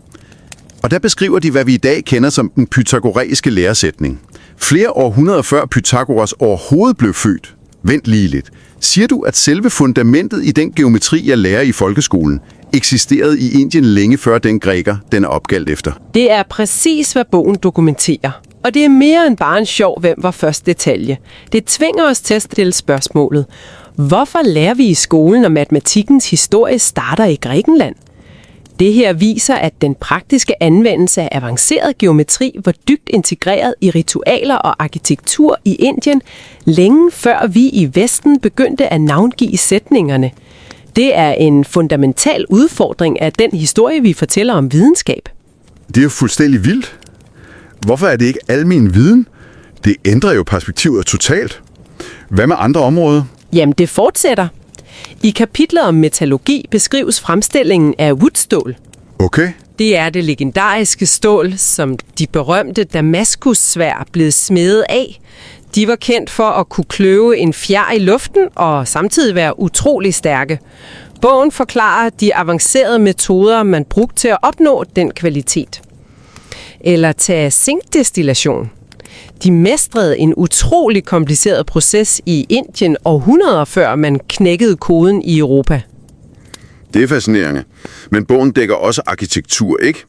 Og der beskriver de, hvad vi i dag kender som den pythagoræiske læresætning. Flere århundreder før Pythagoras overhovedet blev født. Vent lige lidt. Siger du, at selve fundamentet i den geometri, jeg lærer i folkeskolen, eksisterede i Indien længe før den græker, den er opkaldt efter? Det er præcis, hvad bogen dokumenterer. Og det er mere end bare en sjov, hvem var først detalje. Det tvinger os til at stille spørgsmålet. Hvorfor lærer vi i skolen, når matematikkens historie starter i Grækenland? Det her viser, at den praktiske anvendelse af avanceret geometri var dybt integreret i ritualer og arkitektur i Indien, længe før vi i Vesten begyndte at navngive sætningerne. Det er en fundamental udfordring af den historie, vi fortæller om videnskab. Det er jo fuldstændig vildt. Hvorfor er det ikke almen viden? Det ændrer jo perspektivet totalt. Hvad med andre områder? Jamen, det fortsætter. I kapitlet om metallurgi beskrives fremstillingen af woodstål. Okay. Det er det legendariske stål, som de berømte Damaskussværd blev smedet af. De var kendt for at kunne kløve en fjer i luften og samtidig være utrolig stærke. Bogen forklarer de avancerede metoder, man brugte til at opnå den kvalitet. Eller tage zinkdestillation. De mestrede en utrolig kompliceret proces i Indien århundreder før man knækkede koden i Europa. Det er fascinerende. Men bogen dækker også arkitektur, ikke?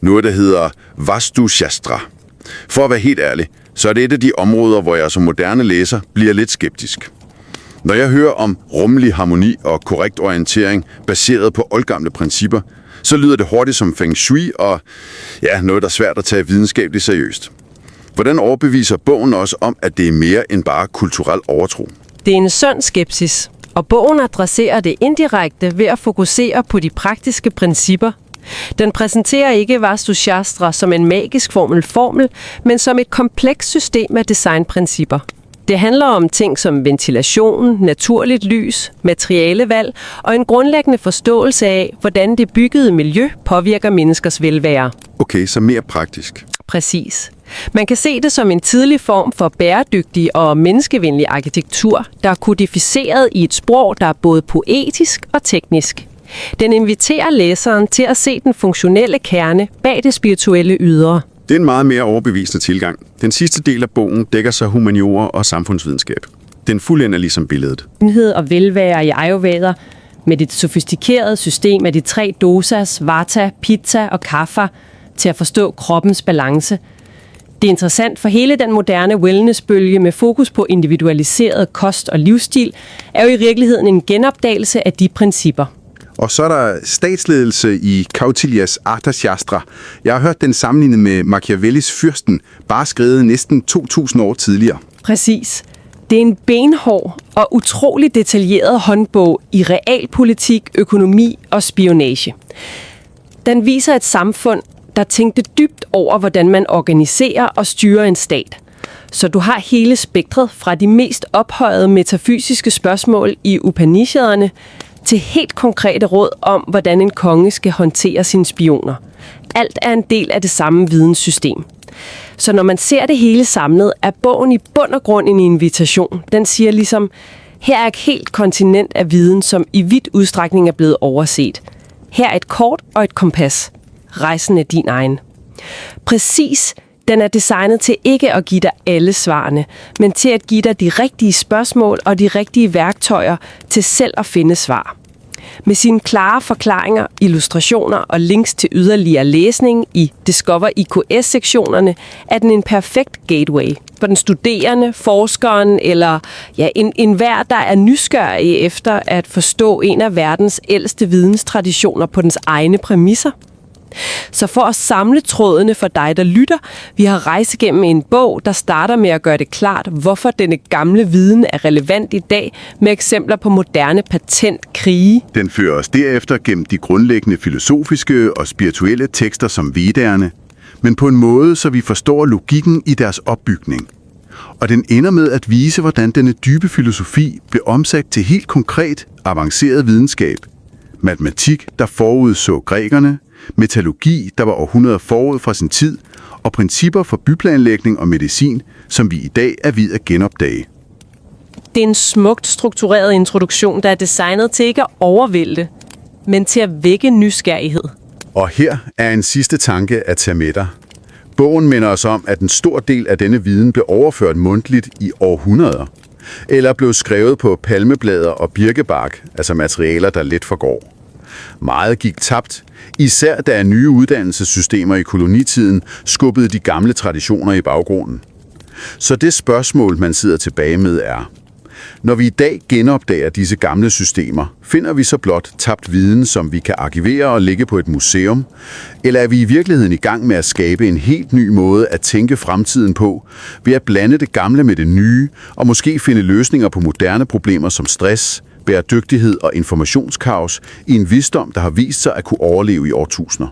Noget, der hedder Vastu Shastra. For at være helt ærlig, så er det et af de områder, hvor jeg som moderne læser bliver lidt skeptisk. Når jeg hører om rummelig harmoni og korrekt orientering baseret på oldgamle principper, så lyder det hurtigt som feng shui og noget, der er svært at tage videnskabeligt seriøst. Hvordan overbeviser bogen også om, at det er mere end bare kulturel overtro? Det er en sund skepsis, og bogen adresserer det indirekte ved at fokusere på de praktiske principper. Den præsenterer ikke Vastu Shastra som en magisk formel, men som et komplekst system af designprincipper. Det handler om ting som ventilation, naturligt lys, materialevalg og en grundlæggende forståelse af, hvordan det byggede miljø påvirker menneskers velvære. Okay, så mere praktisk. Præcis. Man kan se det som en tidlig form for bæredygtig og menneskevenlig arkitektur, der er kodificeret i et sprog, der er både poetisk og teknisk. Den inviterer læseren til at se den funktionelle kerne bag det spirituelle ydre. Det er en meget mere overbevisende tilgang. Den sidste del af bogen dækker sig humaniora og samfundsvidenskab. Den fuldender ligesom billedet. Sundhed og velvære i Ayurveda med det sofistikerede system af de 3 dosas, vata, pitta og kapha til at forstå kroppens balance. Det er interessant, for hele den moderne wellnessbølge med fokus på individualiseret kost og livsstil er jo i virkeligheden en genopdagelse af de principper. Og så er der statsledelse i Kautilyas Arthashastra. Jeg har hørt den sammenlignet med Machiavellis Fyrsten, bare skrevet næsten 2000 år tidligere. Præcis. Det er en benhård og utrolig detaljeret håndbog i realpolitik, økonomi og spionage. Den viser et samfund, der tænkte dybt over, hvordan man organiserer og styrer en stat. Så du har hele spektret fra de mest ophøjede metafysiske spørgsmål i Upanishaderne til helt konkrete råd om, hvordan en konge skal håndtere sine spioner. Alt er en del af det samme videnssystem. Så når man ser det hele samlet, er bogen i bund og grund en invitation. Den siger ligesom, her er et helt kontinent af viden, som i vidt udstrækning er blevet overset. Her er et kort og et kompas. Rejsen er din egen. Præcis, den er designet til ikke at give dig alle svarene, men til at give dig de rigtige spørgsmål og de rigtige værktøjer til selv at finde svar. Med sine klare forklaringer, illustrationer og links til yderligere læsning i Discover IKS-sektionerne, er den en perfekt gateway for den studerende, forskeren eller enhver, der er nysgerrig efter at forstå en af verdens ældste videnstraditioner på dens egne præmisser. Så for at samle trådene for dig, der lytter, vi har rejst gennem en bog, der starter med at gøre det klart, hvorfor denne gamle viden er relevant i dag, med eksempler på moderne patentkrige. Den fører os derefter gennem de grundlæggende filosofiske og spirituelle tekster som Vedderne, men på en måde, så vi forstår logikken i deres opbygning. Og den ender med at vise, hvordan denne dybe filosofi blev omsat til helt konkret, avanceret videnskab. Matematik, der forudså grækerne, metallurgi, der var århundreder forud fra sin tid, og principper for byplanlægning og medicin, som vi i dag er ved at genopdage. Det er en smukt struktureret introduktion, der er designet til ikke at overvælde, men til at vække nysgerrighed. Og her er en sidste tanke at tage med dig. Bogen minder os om, at en stor del af denne viden blev overført mundtligt i århundreder, eller blev skrevet på palmeblader og birkebark, altså materialer, der let forgår. Meget gik tabt, især da nye uddannelsessystemer i kolonitiden skubbede de gamle traditioner i baggrunden. Så det spørgsmål, man sidder tilbage med er, når vi i dag genopdager disse gamle systemer, finder vi så blot tabt viden, som vi kan arkivere og lægge på et museum, eller er vi i virkeligheden i gang med at skabe en helt ny måde at tænke fremtiden på, ved at blande det gamle med det nye, og måske finde løsninger på moderne problemer som stress, bæredygtighed og informationskaos i en visdom, der har vist sig at kunne overleve i årtusinder.